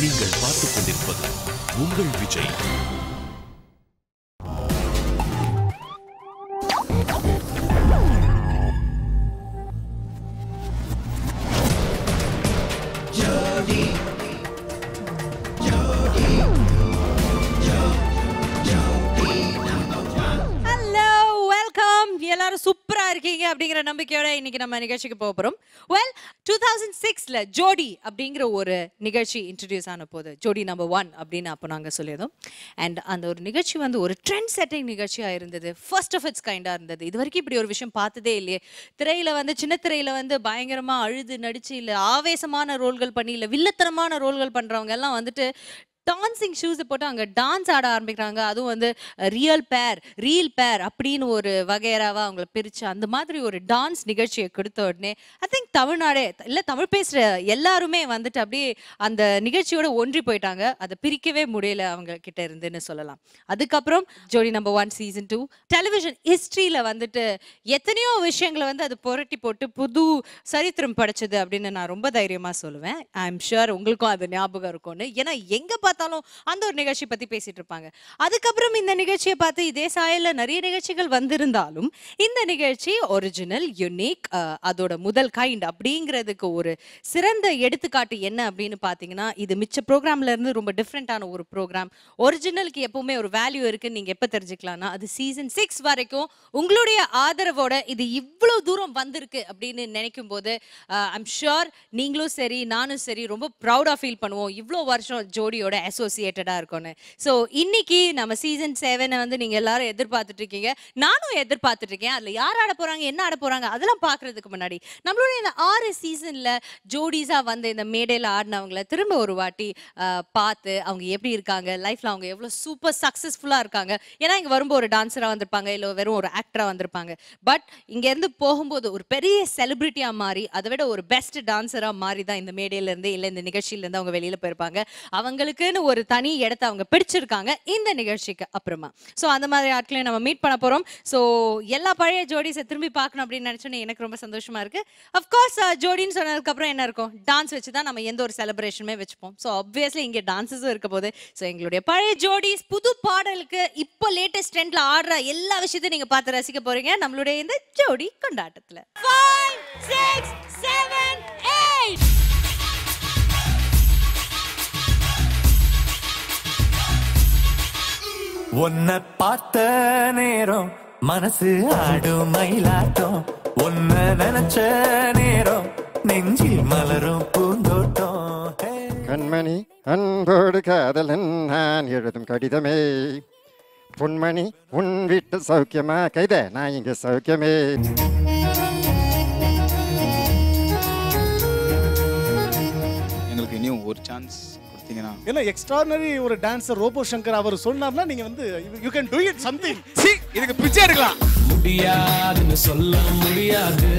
நீங்கள் பார்த்துக் கொண்டிருப்பது உங்கள் விஜய். எல்லாரும் சூப்பரா இருக்கீங்க அப்படிங்கிற நம்பிக்கையோட இன்னைக்கு நம்ம நிகழ்ச்சிக்கு போக போறோம். வெல் 2006ல ஜோடி அப்படிங்கிற ஒரு நிகழ்ச்சி இன்ட்ரடியூஸ் ஆன போது ஜோடி நம்பர் 1 அப்படின்னு அப்போ நாங்கள் சொல்லியிருந்தோம். அண்ட் அந்த ஒரு நிகழ்ச்சி வந்து ஒரு ட்ரெண்ட் செட்டிங் நிகழ்ச்சியாக இருந்தது. ஃபர்ஸ்ட் ஆஃப் இட்ஸ் கைண்டாக இருந்தது. இது வரைக்கும் இப்படி ஒரு விஷயம் பார்த்ததே இல்லையே. திரையில வந்து சின்ன திரையில வந்து பயங்கரமா அழுது நடிச்சு இல்லை ஆவேசமான ரோல்கள் பண்ணி இல்லை வில்லத்தனமான ரோல்கள் பண்றவங்க எல்லாம் வந்துட்டு டான்சிங் ஷூஸை போட்டு அங்கே டான்ஸ் ஆட ஆரம்பிக்கிறாங்க. அதுவும் வந்து ரீல் பேர் அப்படின்னு ஒரு வகையராவா அவங்கள பிரித்து அந்த மாதிரி ஒரு டான்ஸ் நிகழ்ச்சியை கொடுத்த உடனே ஐ திங்க் தமிழ்நாடே இல்லை தமிழ் பேசுகிற எல்லாருமே வந்துட்டு அப்படியே அந்த நிகழ்ச்சியோட ஒன்றி போயிட்டாங்க. அதை பிரிக்கவே முடியல அவங்க கிட்ட இருந்துன்னு சொல்லலாம். அதுக்கப்புறம் ஜோடி நம்பர் 1 சீசன் 2 டெலிவிஷன் ஹிஸ்ட்ரியில் வந்துட்டு எத்தனையோ விஷயங்களை வந்து அது புரட்டி போட்டு புது சரித்திரம் படைச்சது அப்படின்னு நான் ரொம்ப தைரியமாக சொல்லுவேன். ஐ எம் ஷுர் உங்களுக்கும் அது ஞாபகம் இருக்கும்னு. ஏன்னா எங்கே அந்த ஒரு நிகழ்ச்சி பத்தி பேசிட்டு இருப்பாங்க. அதுக்கப்புறம் இந்த நிகழ்ச்சியை பார்த்து இதே சாயல்ல நிறைய நிகழ்ச்சிகள் வந்திருந்தாலும் இந்த நிகழ்ச்சி ஒரிஜினல் யூனிக் அதோட முதல் கைண்ட் அப்படிங்கிறதுக்கு ஒரு சிறந்த எடுத்துக்காட்டு என்ன அப்படின்னு பார்த்தீங்கன்னா இது மிச்ச ப்ரோக்ராம்ல இருந்து ரொம்ப டிஃப்ரெண்டான ஒரு ப்ரோக்ராம். ஒரிஜினலுக்கு எப்பவுமே ஒரு வேல்யூ இருக்குன்னு நீங்க எப்ப தெரிஞ்சுக்கலாம்னா அது சீசன் 6 வரைக்கும் உங்களுடைய ஆதரவோட இது இவ்வளவு தூரம் வந்திருக்கு அப்படின்னு நினைக்கும் போது ஐம் ஷுர் நீங்களும் சரி நானும் சரி ரொம்ப ப்ரௌடா ஃபீல் பண்ணுவோம். இவ்வளோ வருஷம் ஜோடியோட அசோசியேட்டடா இருக்கும்னு. ஸோ இன்னைக்கு நம்ம சீசன் 7 வந்து நீங்க எல்லாரும் எதிர்பார்த்துட்டு இருக்கீங்க, நானும் எதிர்பார்த்துட்டு இருக்கேன். அதுல யார் ஆட போறாங்க என்ன ஆட போறாங்க அதெல்லாம் பாக்குறதுக்கு முன்னாடி நம்மளுடைய இந்த 6 சீசன்ல ஜோடிஸா வந்து இந்த மேடையில ஆடினவங்களை திரும்ப ஒரு வாட்டி பார்த்து அவங்க எப்படி இருக்காங்க, லைஃப்ல அவங்க எவ்வளவு சூப்பர் சக்சஸ்ஃபுல்லா இருக்காங்க. ஏன்னா இங்க வரும்போது ஒரு டான்ஸரா வந்திருப்பாங்க, இல்லை வெறும் ஒரு ஆக்டரா வந்திருப்பாங்க. பட் இங்க இருந்து போகும்போது ஒரு பெரிய செலிபிரிட்டியா மாறி அதை விட ஒரு பெஸ்ட் டான்ஸரா மாறி தான் இந்த மேடையில இருந்து இல்லை இந்த நிகழ்ச்சியில இருந்து அவங்க வெளியில போயிருப்பாங்க. அவங்களுக்கு ஒரு தனி இடத்தை அவங்க பிடிச்சிருக்காங்க இந்த நிகழ்ச்சிக்கு அப்புறமா. ஸோ அந்த மாதிரி ஆட்களையும் நம்ம மீட் பண்ண போறோம். ஸோ எல்லா பழைய ஜோடிஸை திரும்பி பார்க்கணும் அப்படின்னு நினைச்சோன்னே எனக்கு ரொம்ப சந்தோஷமா இருக்கு. அஃப்கோர்ஸ் ஜோடின்னு சொன்னதுக்கு அப்புறம் என்ன இருக்கும், டான்ஸ் வச்சு தான் நம்ம எந்த ஒரு செலிப்ரேஷனுமே வச்சுப்போம். ஸோ ஆப்வியஸ்லி இங்கே டான்ஸஸும் இருக்க போது. ஸோ எங்களுடைய பழைய ஜோடிஸ் புது பாடலுக்கு இப்போ லேட்டஸ்ட் ட்ரெண்ட்ல ஆடுற எல்லா விஷயத்தையும் நீங்க பார்த்து ரசிக்க போறீங்க நம்மளுடைய இந்த ஜோடி கொண்டாட்டத்துல. 5 6 7 8 உன்னை பார்த்த நேரம் மனசு ஆடும் மயிலாட்டம், உன்னை நினைச்ச நேரம் நெஞ்சில் மலரும் பூந்தோட்டம். கண்மணி அன்போடு காதலன் நான் எழுதும் கடிதமே, பொன்மணி உன் வீட்டு சௌக்கியமா, கைத நான் இங்க சௌக்கியமே. எங்களுக்கு இனியும் ஒரு சான்ஸ் கொடுத்தீங்கன்னா. ஏன்னா எக்ஸ்ட்ரானரி ஒரு டான்சர் ரோபோ சங்கர் அவர் சொன்னார்னா நீங்க வந்து you can to it something. இதுக்கு பிச்சை எடுக்கலாம். முடியாதுன்னு சொல்ல முடியாது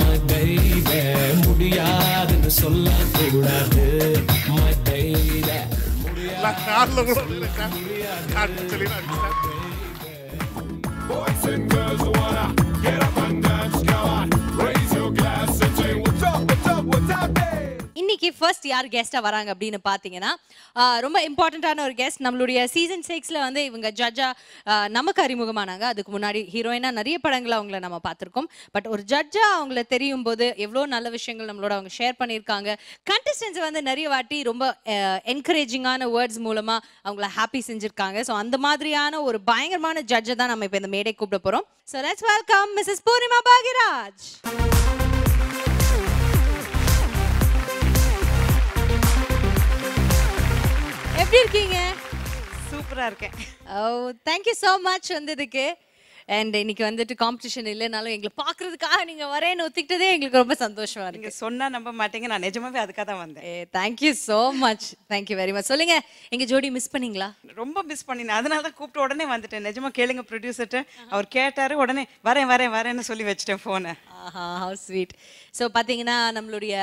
my baby, முடியாதுன்னு சொல்ல கூடாது my baby. கார்ல கூட இருக்கா கார்ல சொல்லினா Boys and girls wanna get up and dance, come on, raise your glass and say what's up, what's up, what's up there. இன்னைக்கு ஃபர்ஸ்ட் யார் கெஸ்டா வராங்க அப்படின்னு பாத்தீங்கன்னா ரொம்ப இம்பார்ட்டன்டான ஒரு கெஸ்ட். நம்மளுடைய சீசன் 6ல வந்து இவங்க ஜட்ஜா நமக்கு அறிமுகமானாங்க. அதுக்கு முன்னாடி ஹீரோயினா நிறைய படங்களை அவங்கள நம்ம பார்த்துருக்கோம். பட் ஒரு ஜட்ஜா அவங்கள தெரியும் போது எவ்வளோ நல்ல விஷயங்கள் நம்மளோட அவங்க ஷேர் பண்ணியிருக்காங்க. கண்டஸ்டன்ஸ் வந்து நிறைய வாட்டி ரொம்ப என்கரேஜிங்கான வேர்ட்ஸ் மூலமா அவங்கள ஹாப்பி செஞ்சிருக்காங்க. ஸோ அந்த மாதிரியான ஒரு பயங்கரமான ஜட்ஜை தான் நம்ம இப்போ இந்த மேடை கூப்பிட போறோம். So let's welcome Mrs Poornima Bhagyaraj. எப்படி இருக்கீங்க? சூப்பரா இருக்கேன். ஓ தேங்க்யூ ஸோ மச் வந்ததுக்கு. அண்ட் இன்னைக்கு வந்துட்டு காம்படிஷன் இல்லைனாலும் எங்களை பார்க்கறதுக்காக நீங்க வரேன்னு ஒத்துக்கிட்டதே எங்களுக்கு ரொம்ப சந்தோஷமா இருக்கு. நீங்க சொன்னா நம்ப மாட்டீங்க, நான் நிஜமாவே அதுக்காக தான் வந்தேன். Thank you so much, thank you very much. சொல்லுங்க, எங்க ஜோடி மிஸ் பண்ணீங்களா? ரொம்ப மிஸ் பண்ணினேன், அதனால தான் கூப்பிட்டு உடனே வந்துட்டேன். நிஜமா கேளுங்க ப்ரொடியூசர்ட்ட, அவர் கேட்டாரு உடனே வரேன்னு சொல்லி வச்சிட்டேன் ஃபோனை. ஆஹா ஹவ் ஸ்வீட். ஸோ பார்த்தீங்கன்னா நம்மளுடைய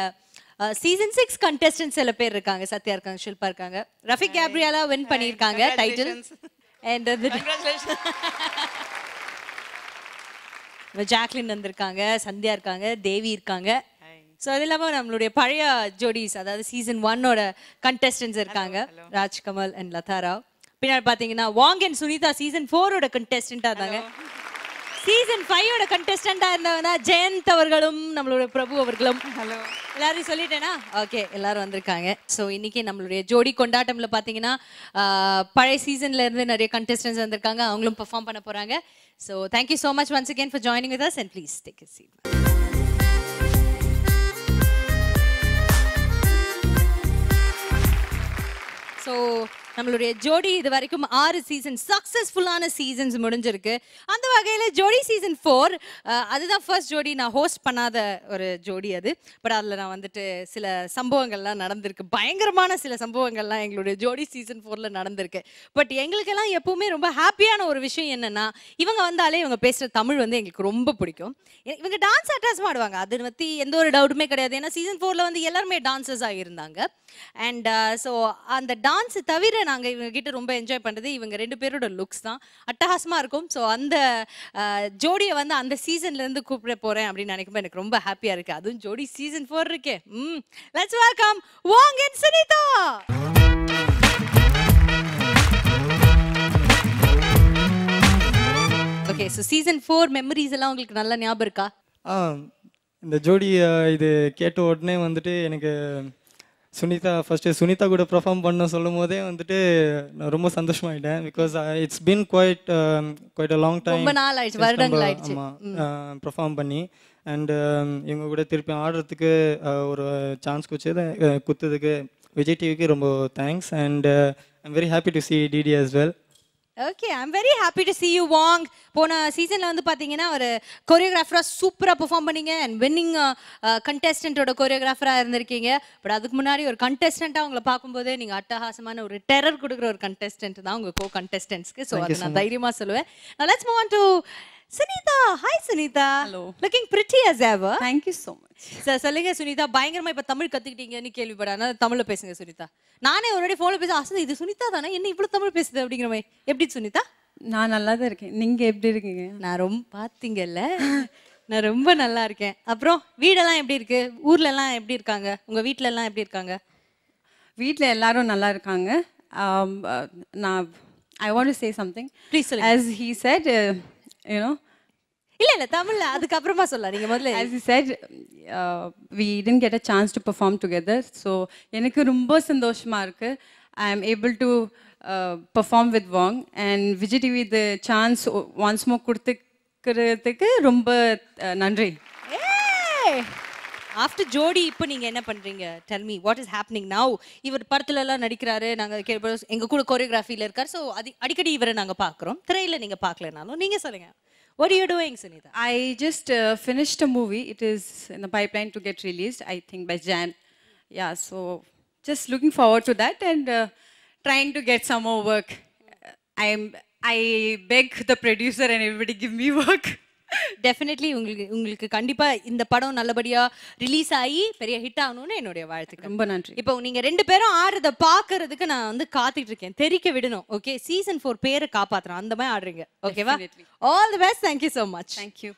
சீசன் 6 கண்டெஸ்டன்ட் சில பேர் இருக்காங்க. சத்யா இருக்காங்க, ஷில்பா இருக்காங்க, ரஃபிக் கேப்ரியாலா வின் பண்ணியிருக்காங்க டைட்டில். அண்ட் ஜாக்லின் வந்திருக்காங்க, சந்தியா இருக்காங்க, தேவி இருக்காங்க. ஸோ அது இல்லாமல் நம்மளுடைய பழைய ஜோடிஸ், அதாவது சீசன் 1ஓட கண்டெஸ்டன்ஸ் இருக்காங்க, ராஜ்கமல் அண்ட் லதா ராவ். பின்னாடி பார்த்தீங்கன்னா வாங் அண்ட் சுனிதா சீசன் 4ஓட கண்டெஸ்டண்டாக இருந்தாங்க. சீசன் 5ஓட கண்டெஸ்டண்டாக இருந்தவங்க ஜெயந்த் அவர்களும் நம்மளோட பிரபு அவர்களும். ஹலோ, எல்லாரும் சொல்லிட்டேனா? ஓகே, எல்லாரும் வந்திருக்காங்க. ஸோ இன்னைக்கு நம்மளுடைய ஜோடி கொண்டாட்டம்ல பார்த்தீங்கன்னா பழைய சீசன்ல இருந்து நிறைய கண்டெஸ்டன்ஸ் வந்திருக்காங்க, அவங்களும் பெர்ஃபார்ம் பண்ண போறாங்க. So thank you so much once again for joining with us and please take a seat. So நம்மளுடைய ஜோடி இது வரைக்கும் 6 சீசன் சக்ஸஸ்ஃபுல்லான சீசன்ஸ் முடிஞ்சிருக்கு. அந்த வகையில் ஜோடி சீசன் 4 அதுதான் ஃபர்ஸ்ட் ஜோடி நான் ஹோஸ்ட் பண்ணாத ஒரு ஜோடி அது. பட் அதில் நான் வந்துட்டு சில சம்பவங்கள்லாம் நடந்திருக்கு, பயங்கரமான சில சம்பவங்கள்லாம் எங்களுடைய ஜோடி சீசன் 4ல் நடந்திருக்கு. பட் எங்களுக்கெல்லாம் எப்பவுமே ரொம்ப ஹாப்பியான ஒரு விஷயம் என்னென்னா, இவங்க வந்தாலே இவங்க பேசுகிற தமிழ் வந்து எங்களுக்கு ரொம்ப பிடிக்கும். இவங்க டான்ஸ் அட்டாச் ஆடுவாங்க, அதை பற்றி எந்த ஒரு டவுட்டுமே கிடையாது. ஏன்னா சீசன் 4ல் வந்து எல்லாருமே டான்ஸர்ஸாக இருந்தாங்க. அண்ட் ஸோ அந்த டான்ஸை தவிர நாங்கள் இவங்க கிட்ட ரொம்ப என்ஜாய் பண்ணுறது இவங்க 2 பேரோட லுக்ஸ் தான், அட்டகாசமாக இருக்கும். ஸோ அந்த ஜோடியை வந்து அந்த சீசன்லேருந்து கூப்பிட போகிறேன் அப்படின்னு நினைக்கும்போது எனக்கு ரொம்ப ஹாப்பியாக இருக்குது. அதுவும் ஜோடி சீசன் 4 இருக்கே. லெட்ஸ் வெல்கம் வாங் and Sunitha. Okay, so season 4 memories எல்லாம் உங்களுக்கு நல்லா ஞாபகம் இருக்கா? இந்த ஜோடி இது கேட்ட உடனே வந்துட்டு எனக்கு சுனிதா கூட பெர்ஃபார்ம் பண்ண சொல்லும் போதே வந்துட்டு நான் ரொம்ப சந்தோஷமாயிட்டேன். Because it's been quite a long time, ரொம்ப நாள் ஆயிடுச்சு, வருடங்கள் ஆயிடுச்சு பெர்ஃபார்ம் பண்ணி. அண்ட் இவங்க கூட திருப்பி ஆடுறதுக்கு ஒரு சான்ஸ் குத்துறதுக்கு விஜய் டிவிக்கு ரொம்ப thanks. And I'm very happy to see DD as well. Okay, I'm very happy to see you வாங். போன சீசனில் வந்து பார்த்தீங்கன்னா ஒரு கொரியோகிராஃபராக சூப்பராக பெர்ஃபார்ம் பண்ணீங்க அண்ட் வின்னிங் கண்டெஸ்டண்ட்டோட கொரியோகிராஃபராக இருந்திருக்கீங்க. பட் அதுக்கு முன்னாடி ஒரு கண்டெஸ்டண்ட்டாக உங்களை பார்க்கும்போது நீங்கள் அட்டகாசமான ஒரு டெரர் கொடுக்குற ஒரு கண்டெஸ்டன்ட் தான் உங்கள் கோ கண்டெஸ்டன்ட்ஸ்க்கு. ஸோ அதை நான் தைரியமாக சொல்லுவேன். Now let's move on to Sunita. Hi Sunita. Hello. Looking pretty as ever. Thank you so much. Sir சொல்லுங்க சுனிதா, பயங்கரமா இப்ப தமிழ் கத்துக்கிட்டீங்கன்னு கேள்விப்படாத, தமிழ்ல பேசுங்க சுனிதா. நானே ஒரு வாட்டி போன்ல பேச ஆசை, இது சுனிதா தானே, என்ன இவ்வளவு தமிழ் பேசுது அப்படிங்கிற மாதிரி. எப்படி சுனிதா? நான் நல்லா தான் இருக்கேன், நீங்க எப்படி இருக்கீங்க? நான் ரொம்ப பாத்தீங்கல்ல, நான் ரொம்ப நல்லா இருக்கேன். அப்புறம் வீடெல்லாம் எப்படி இருக்கு? ஊர்ல எல்லாம் எப்படி இருக்காங்க? உங்க வீட்ல எல்லாம் எப்படி இருக்காங்க? வீட்ல எல்லாரும் நல்லா இருக்காங்க. நான் I want to say something. Please சொல்லுங்க. As he said, you know, இல்ல தமிழ்ல அதுக்கு அப்புறமா சொல்லலாம், நீங்க முதல்ல. As he said, we didn't get a chance to perform together, so எனக்கு ரொம்ப சந்தோஷமா இருக்கு. I am able to perform with Wong and Vijay TV the chance once more கொடுத்துக்கிறதுக்கு ரொம்ப நன்றி. ஆஃப்டர் ஜோடி இப்போ நீங்க என்ன பண்றீங்க? Tell me what is happening now. இவர் படத்துல எல்லாம் நடிக்கிறாரு, நாங்க எங்க கூட கோரியோகிராஃபில இருக்காரு. ஸோ அடிக்கடி இவரை நாங்க பாக்குறோம், திரையில நீங்க பார்க்கலனாலும் நீங்க சொல்லுங்க. What are you doing, Sunita? I just finished a movie. It is in the pipeline to get released, I think by Jan. Yeah, so just looking forward to that and trying to get some more work. I beg the producer and everybody give me work. Definitely உங்களுக்கு கண்டிப்பா இந்த படம் நல்லபடியா release ஆகி பெரிய hit ஆகணும்னு என்னுடைய வாழ்த்துக்கள். ரொம்ப நன்றி. இப்போ நீங்க 2 பேரும் ஆடுறத பாக்குறதுக்கு நான் வந்து காத்துட்டு இருக்கேன், தெரிக்க விடணும். ஓகே, சீசன் 4 பேரை காப்பாத்துறோம், அந்த மாதிரி ஆடுறீங்க. ஓகேவா? All the best. Thank you so much. Thank you.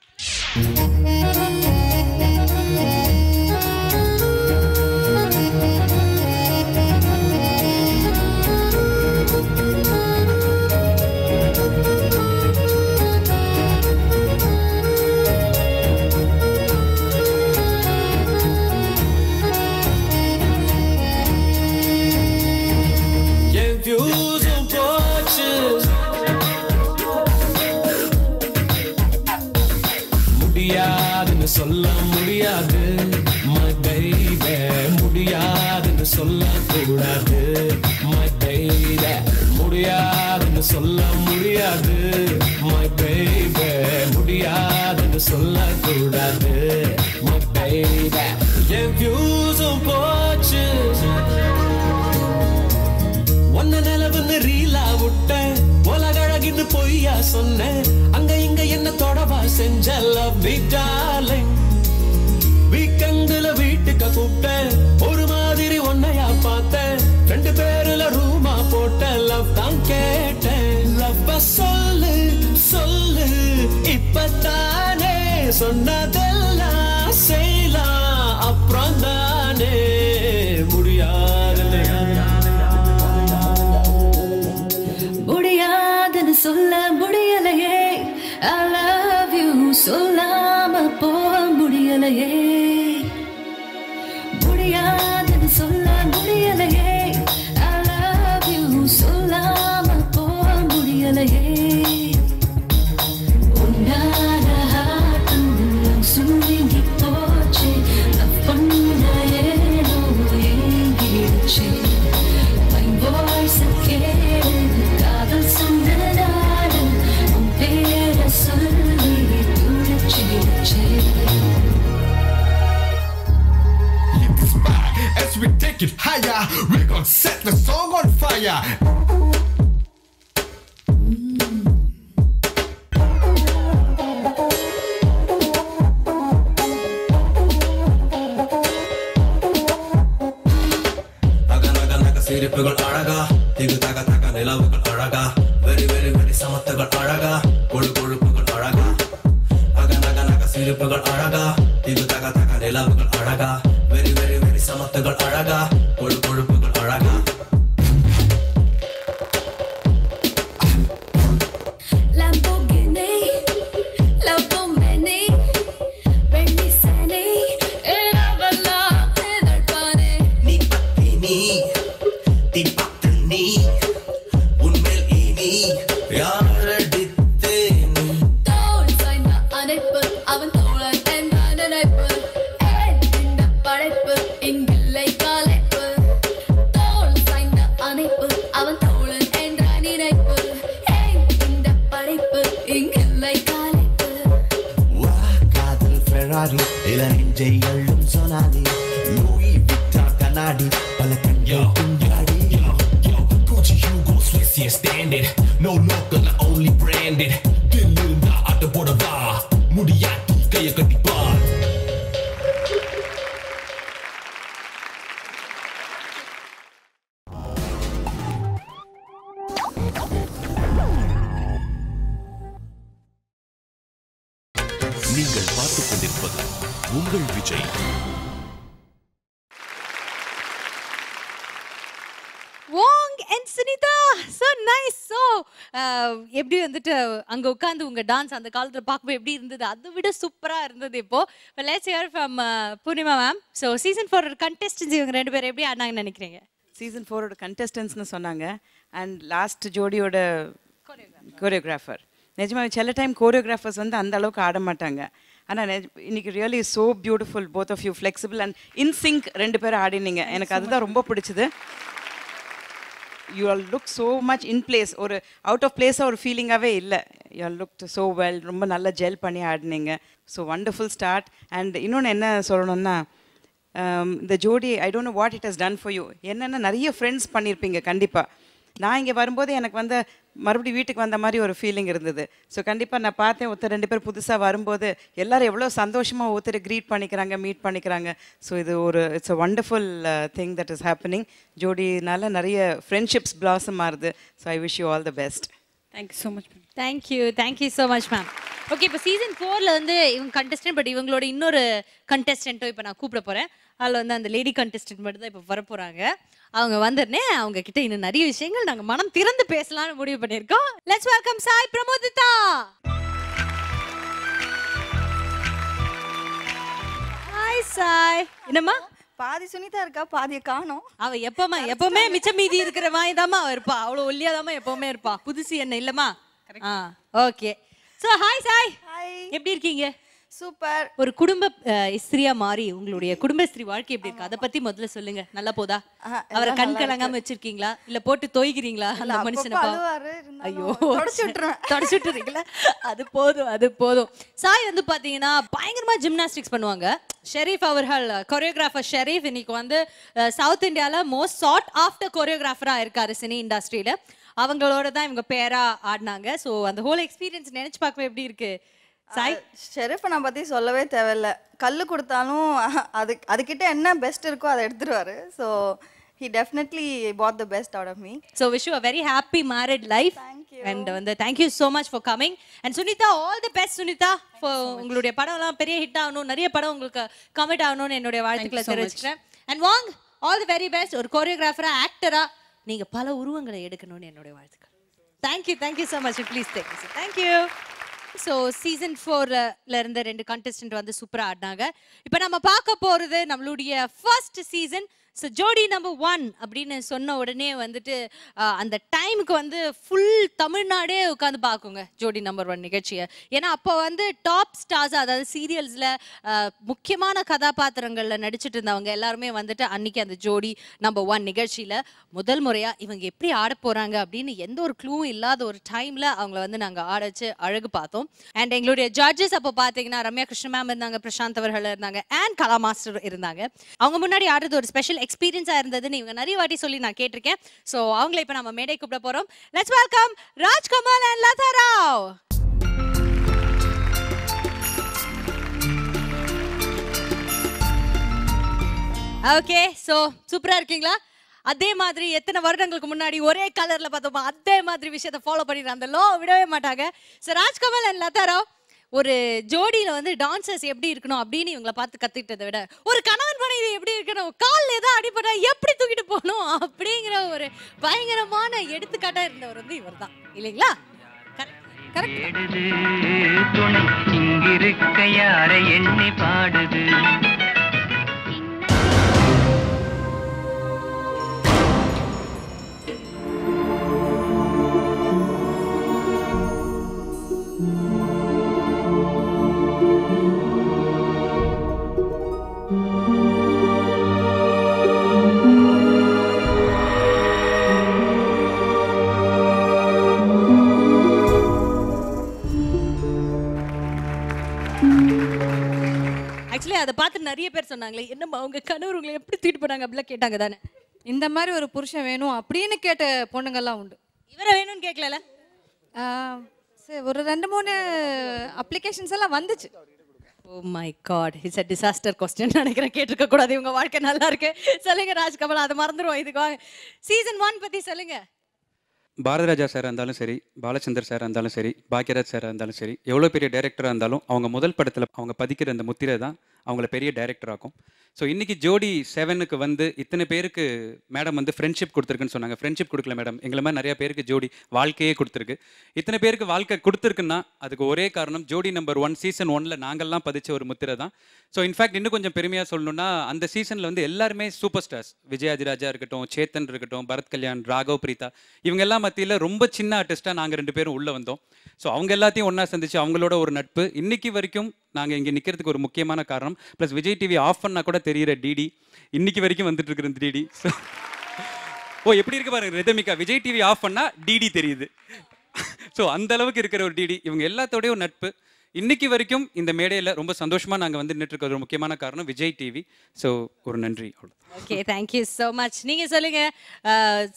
முடியாதுன்னு சொல்ல முடியாது my baby, முடியாதுன்னு சொல்ல கூடாது my baby, முடியாதுன்னு சொல்ல முடியாது my baby, முடியாதுன்னு சொல்ல கூடாது my baby. என் வியூஸும் போச்சு, ஒன்ன நிலவுன்னு ரீலா விட்டேன், உலகழகின்னு பொய்யா சொன்னேன், அங்க இங்க என்ன தொடவா செஞ்ச love me darling. வீக்கெண்டுல வீட்டுக்கு கூப்பிட்டேன், ஒரு மாதிரி ஒன்னையா பார்த்தேன், 2 பேருல ரூமா போட்ட லவ் தான் கேட்டேன். லவ் சொல்லு சொல்லு இப்பத்தானே, சொன்னதெல்லாம் செய்யலாம் அப்புறம் take it higher. We gon' set the song on fire. சிரிப்புகள் அழகா திகு தக தக நிலவுகள் அழகா வெரி வெரி வெரி சமத்துகள் அழகா கொழு கொழுப்புகள் அழகா அக நக நக சிரிப்புகள் அழகா திகு தக தக நிலவுகள் அழகா வெரி வெரி வெரி சமத்துகள் அழகா கொழு கொழுப்புகள் அழகா Standard, no local, only branded. Dilunda at the border bar, Mudiyati kaya katipan. நீங்கள் பார்த்துக் கொண்டிருப்பது உங்கள் Vijay. Wong and Sunita, so nice. So எப்படி வந்துட்டு அங்க உட்கார்ந்து உங்க டான்ஸ் அந்த காலத்துல பார்க்கும்போது எப்படி இருந்தது? அதை விட சூப்பரா இருந்தது இப்போ. Let's hear from Purnima ma'am. So season 4 contestants இவங்க ரெண்டு பேரும் எப்படி ஆனாங்கன்னு நினைக்கிறீங்க? சீசன் 4 contestants சொன்னாங்க அண்ட் லாஸ்ட் ஜோடியோட கோரியோகிராஃபர். நிஜமாக சில டைம் கோரியோகிராஃபர்ஸ் வந்து அந்த அளவுக்கு ஆட மாட்டாங்க. ஆனால் இன்னைக்கு really so beautiful both of you, flexible and in sync ரெண்டு பேரும் ஆடினீங்க. எனக்கு அதுதான் ரொம்ப பிடிச்சது. You all look so much in place, ஒரு அவுட் ஆஃப் பிளேஸாக ஒரு ஃபீலிங்காகவே இல்லை. You all look so well, ரொம்ப நல்லா ஜெல் பண்ணி ஆடினீங்க. So wonderful start. அண்ட் இன்னொன்று என்ன சொல்லணும்னா, இந்த Jodi I don't know what it has done for you. என்னென்ன நிறைய ஃப்ரெண்ட்ஸ் பண்ணியிருப்பீங்க கண்டிப்பாக. நான் இங்கே வரும்போது எனக்கு வந்து மறுபடியும் வீட்டுக்கு வந்த மாதிரி ஒரு ஃபீலிங் இருந்தது. ஸோ கண்டிப்பாக நான் பார்த்தேன், ஒருத்தர் ரெண்டு பேர் புதுசாக வரும்போது எல்லோரும் எவ்வளோ சந்தோஷமாக ஒருத்தர் க்ரீட் பண்ணிக்கிறாங்க, மீட் பண்ணிக்கிறாங்க. ஸோ இது ஒரு it's a wonderful thing that is happening. ஜோடினால நிறைய ஃப்ரெண்ட்ஷிப்ஸ் பிளாசம் ஆகுது. So I wish you all the best. Thank you so much ma'am. Thank you so much ma'am. Okay, இப்போ சீசன் 4ல் வந்து இவங்க கண்டெஸ்டன்ட், பட் இவங்களோட இன்னொரு கண்டெஸ்டன்ட்டும் இப்போ நான் கூப்பிட போகிறேன். அதில் வந்து அந்த லேடி கண்டெஸ்டன்ட் மட்டும் தான் இப்போ வரப்போகிறாங்க. அவங்க வந்துருனே அவங்க கிட்ட இன்னும் நிறைய விஷயங்கள் நாங்கள் மனம் திறந்து பேசலாம்னு முடிவு பண்ணியிருக்கோம். Let's welcome Sai Pramodita. Hi Sai. என்னம்மா பாதி சுனிதா இருக்கா, பாதியை காணோம். அவ எப்பவுமே மிச்ச மீதி இருக்கிற மாதிரி தாம்மா இருப்பா. அவ்வளோ ஒல்லியாதாம்மா எப்பவுமே இருப்பா. புதுசு என்ன இல்லம்மா? ஓகே. ஸோ ஹாய் சாய், எப்படி இருக்கீங்க? சூப்பர். ஒரு குடும்ப ஸ்திரியா மாறி உங்களுடைய குடும்பஸ்திரி வாழ்க்கை எப்படி இருக்கு? அதை பத்தி முதல்ல சொல்லுங்க. நல்லா போதா? அவரை கண் கலங்காம வச்சிருக்கீங்களா, இல்ல போட்டு தோய்கிறீங்களா அந்த மனுஷனை? ஐயோ, தொடச்சு விட்டுறீங்களா? அது போதும். சாய் வந்து பாத்தீங்கன்னா பயங்கரமா ஜிம்னாஸ்டிக்ஸ் பண்ணுவாங்க. ஷெரீஃப் அவர்கள், கொரியோகிராஃபர் ஷெரீஃப் இன்னைக்கு வந்து சவுத் இந்தியால மோஸ்ட் சாட் ஆஃப்டர் கொரியோகிராஃபரா இருக்காரு சினி இண்டஸ்ட்ரியில. அவங்களோட தான் இவங்க பேரா ஆடினாங்க. ஸோ அந்த ஹோல் எக்ஸ்பீரியன்ஸ் நினைச்சு பார்க்கவே எப்படி இருக்கு சாய்? ஷெரீஃபை நான் பற்றி சொல்லவே தேவையில்லை. கல் கொடுத்தாலும் அதுக்கிட்ட என்ன பெஸ்ட் இருக்கோ அதை எடுத்துருவாரு. So he definitely bought the best out of me. So wish you a very happy married life. Thank you. And வந்து thank you so much for coming. And Sunita, all the best Sunita. For உங்களுடைய படம் எல்லாம் பெரிய hit ஆகணும், நிறைய படம் உங்களுக்கு commit ஆகணும்னு என்னுடைய வாழ்த்துக்களை தெரிவிச்சுக்கிறேன். And Wong, all the very best. ஒரு கோரியோகிராஃபரா, ஆக்டரா நீங்க பல உருவங்களை எடுக்கணும்னு என்னுடைய வாழ்த்துக்கள். Thank you so much. Please take this. Thank you. So season 4ல இருந்த 2 கண்டெஸ்டன்ட் வந்து சூப்பராக ஆடினாங்க. இப்போ நம்ம பார்க்க போகிறது நம்மளுடைய ஃபர்ஸ்ட் சீசன். ஸோ ஜோடி நம்பர் 1 அப்படின்னு சொன்ன உடனே வந்துட்டு அந்த டைமுக்கு வந்து ஃபுல் தமிழ்நாடே உட்காந்து பார்க்குங்க ஜோடி நம்பர் 1 நிகழ்ச்சியை. ஏன்னா அப்போ வந்து டாப் ஸ்டார்ஸ், அதாவது சீரியல்ஸில் முக்கியமான கதாபாத்திரங்களில் நடிச்சிட்டு இருந்தவங்க எல்லாருமே வந்துட்டு அன்னைக்கு அந்த ஜோடி நம்பர் 1 நிகழ்ச்சியில் முதல் முறையாக இவங்க எப்படி ஆட போகிறாங்க அப்படின்னு எந்த ஒரு க்ளூவும் இல்லாத ஒரு டைமில் அவங்கள வந்து நாங்கள் ஆட வச்சு அழகு பார்த்தோம். அண்ட் எங்களுடைய ஜட்ஜஸ் அப்போ பார்த்தீங்கன்னா ரம்யா கிருஷ்ண மேம் இருந்தாங்க, பிரசாந்த் அவர்கள் இருந்தாங்க, அண்ட் கலா மாஸ்டர் இருந்தாங்க. அவங்க முன்னாடி ஆடுறது ஒரு ஸ்பெஷல் எக்ஸ்பீரியன்ஸாக இருந்ததுன்னு இவங்க நிறைய வாட்டி சொல்லி நான் கேட்டிருக்கேன். ஸோ அவங்கள இப்போ நம்ம மேடை கூப்பிட போகிறோம். Let's welcome Rajkamal and Latha Rao. Okay, so சூப்பராக இருக்கீங்களா? அதே மாதிரி எத்தனை வருடங்களுக்கு முன்னாடி ஒரே கலரில் பார்த்தோமா அதே மாதிரி விஷயத்தை ஃபாலோ பண்ணிடுறாங்க. அந்த லோ விடவே மாட்டாங்க. ஸோ ராஜ்கமல் அண்ட் லதா ராவ் ஒரு ஜோடியில் வந்து டான்சர்ஸ் எப்படி இருக்கணும் அப்படின்னு இவங்களை பார்த்து கற்றுக்கிட்டதை விட ஒரு கணவன் மனைவி எப்படி இருக்கணும், காலில் ஏதோ அடிப்பட்டா எப்படி தூக்கிட்டு போகணும் அப்படிங்கிற ஒரு பயங்கரமான எடுத்துக்காட்டாக இருந்தவர் வந்து இவர் தான் இல்லைங்களா? துணை இங்கிருக்க யாரை எண்ணி பாடுது. அதை பார்த்து நிறைய பேர் சொன்னாங்களே, என்னம்மா அவங்க கணவர் உங்களை எப்படி தூக்கிட்டு போனாங்க அப்படிலாம் கேட்டாங்க தானே? இந்த மாதிரி ஒரு புருஷன் வேணும் அப்படின்னு கேட்ட பொண்ணுங்கள்லாம் உண்டு. இவரை வேணும்னு கேட்கல? ஒரு 2-3 அப்ளிகேஷன்ஸ் எல்லாம் வந்துச்சு. Oh my God, it's a disaster question நினைக்கிறேன். கேட்டிருக்க கூடாது. இவங்க வாழ்க்கை நல்லா இருக்கு. சொல்லுங்க ராஜ்கமல், அதை மறந்துடுவோம். இதுக்கு சீசன் 1 பத்தி சொல்லுங்க. பாரதிராஜா சார் இருந்தாலும் சரி, பாலச்சந்தர் சார் இருந்தாலும் சரி, பாக்யராஜ் சார் இருந்தாலும் சரி, எவ்வளோ பெரிய டைரக்டராக இருந்தாலும் அவங்க முதல் படத்தில் அவங்க பதிக்கிற அந்த முத்திரை தான் அவங்கள பெரிய டைரக்டர் ஆகும். ஸோ இன்றைக்கி ஜோடி 7க்கு வந்து இத்தனை பேருக்கு மேடம் வந்து ஃப்ரெண்ட்ஷிப் கொடுத்துருக்குன்னு சொன்னாங்க. ஃப்ரெண்ட்ஷிப் கொடுக்கல மேடம், எங்களை மாதிரி நிறையா பேருக்கு ஜோடி வாழ்க்கையே கொடுத்துருக்கு. இத்தனை பேருக்கு வாழ்க்கை கொடுத்துருக்குன்னா அதுக்கு ஒரே காரணம் ஜோடி நம்பர் 1 சீசன் 1ல் நாங்கள்லாம் பதிச்ச ஒரு முத்திரை தான். ஸோ இன்ஃபேக்ட் இன்னும் கொஞ்சம் பெருமையாக சொல்லணும்னா அந்த சீசனில் வந்து எல்லாருமே சூப்பர் ஸ்டார்ஸ். விஜயாதிராஜா இருக்கட்டும், சேத்தன் இருக்கட்டும், பரத் கல்யாண், ராகவ் பிரீதா, இவங்க எல்லாம் மத்தியில் ரொம்ப சின்ன ஆர்டிஸ்ட்டாக நாங்கள் 2 பேரும் உள்ளே வந்தோம். ஸோ அவங்க எல்லாத்தையும் ஒன்றா சந்திச்சு அவங்களோட ஒரு நட்பு இன்னைக்கு வரைக்கும் நாங்கள் இங்கே நிற்கிறதுக்கு ஒரு முக்கியமான காரணம். ப்ளஸ் விஜய் டிவி ஆஃப் பண்ணால் கூட தெரிகிற டிடி இன்னைக்கு வரைக்கும் வந்துட்டு இருக்கிற டிடி. ஓ எப்படி இருக்கு பாருங்க ரிதமிகா, விஜய் டிவி ஆஃப் பண்ணால் டிடி தெரியுது. ஸோ அந்த அளவுக்கு இருக்கிற ஒரு டிடி. இவங்க எல்லாத்தோடைய ஒரு நட்பு இன்னைக்கு வரைக்கும் இந்த மேடையில் ரொம்ப சந்தோஷமாக நாங்கள் வந்து நின்றுட்டு இருக்கிற ஒரு முக்கியமான காரணம் விஜய் டிவி. ஸோ ஒரு நன்றி. Okay, thank you so much. நீங்கள் சொல்லுங்கள்,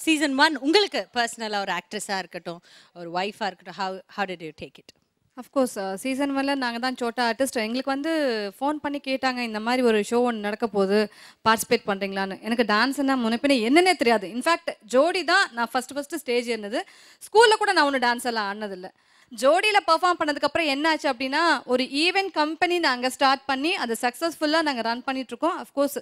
சீசன் 1 உங்களுக்கு பர்சனலாக ஒரு ஆக்ட்ரஸாக இருக்கட்டும், ஒரு ஒய்ஃபாக இருக்கட்டும், how did you take it? Of course season 1ல் நாங்கள் தான் சோட்டா ஆர்டிஸ்ட். எங்களுக்கு வந்து ஃபோன் பண்ணி கேட்டாங்க, இந்த மாதிரி ஒரு ஷோ ஒன்று நடக்க போகுது, பார்ட்டிசிபேட் பண்ணுறீங்களான்னு. எனக்கு டான்ஸ்னா முன்னப்பினே என்னன்னே தெரியாது. இன்ஃபேக்ட் ஜோடி தான் நான் ஃபஸ்ட்டு ஸ்டேஜ் இருந்தது. ஸ்கூலில் கூட நான் ஒன்று டான்ஸ் எல்லாம் ஆடினதில்லை. ஜோடியில் பர்ஃபார்ம் பண்ணதுக்கப்புறம் என்னாச்சு அப்படின்னா, ஒரு ஈவெண்ட் கம்பெனி நாங்கள் ஸ்டார்ட் பண்ணி அதை சக்ஸஸ்ஃபுல்லாக நாங்கள் ரன் பண்ணிகிட்ருக்கோம். அஃப்கோர்ஸ்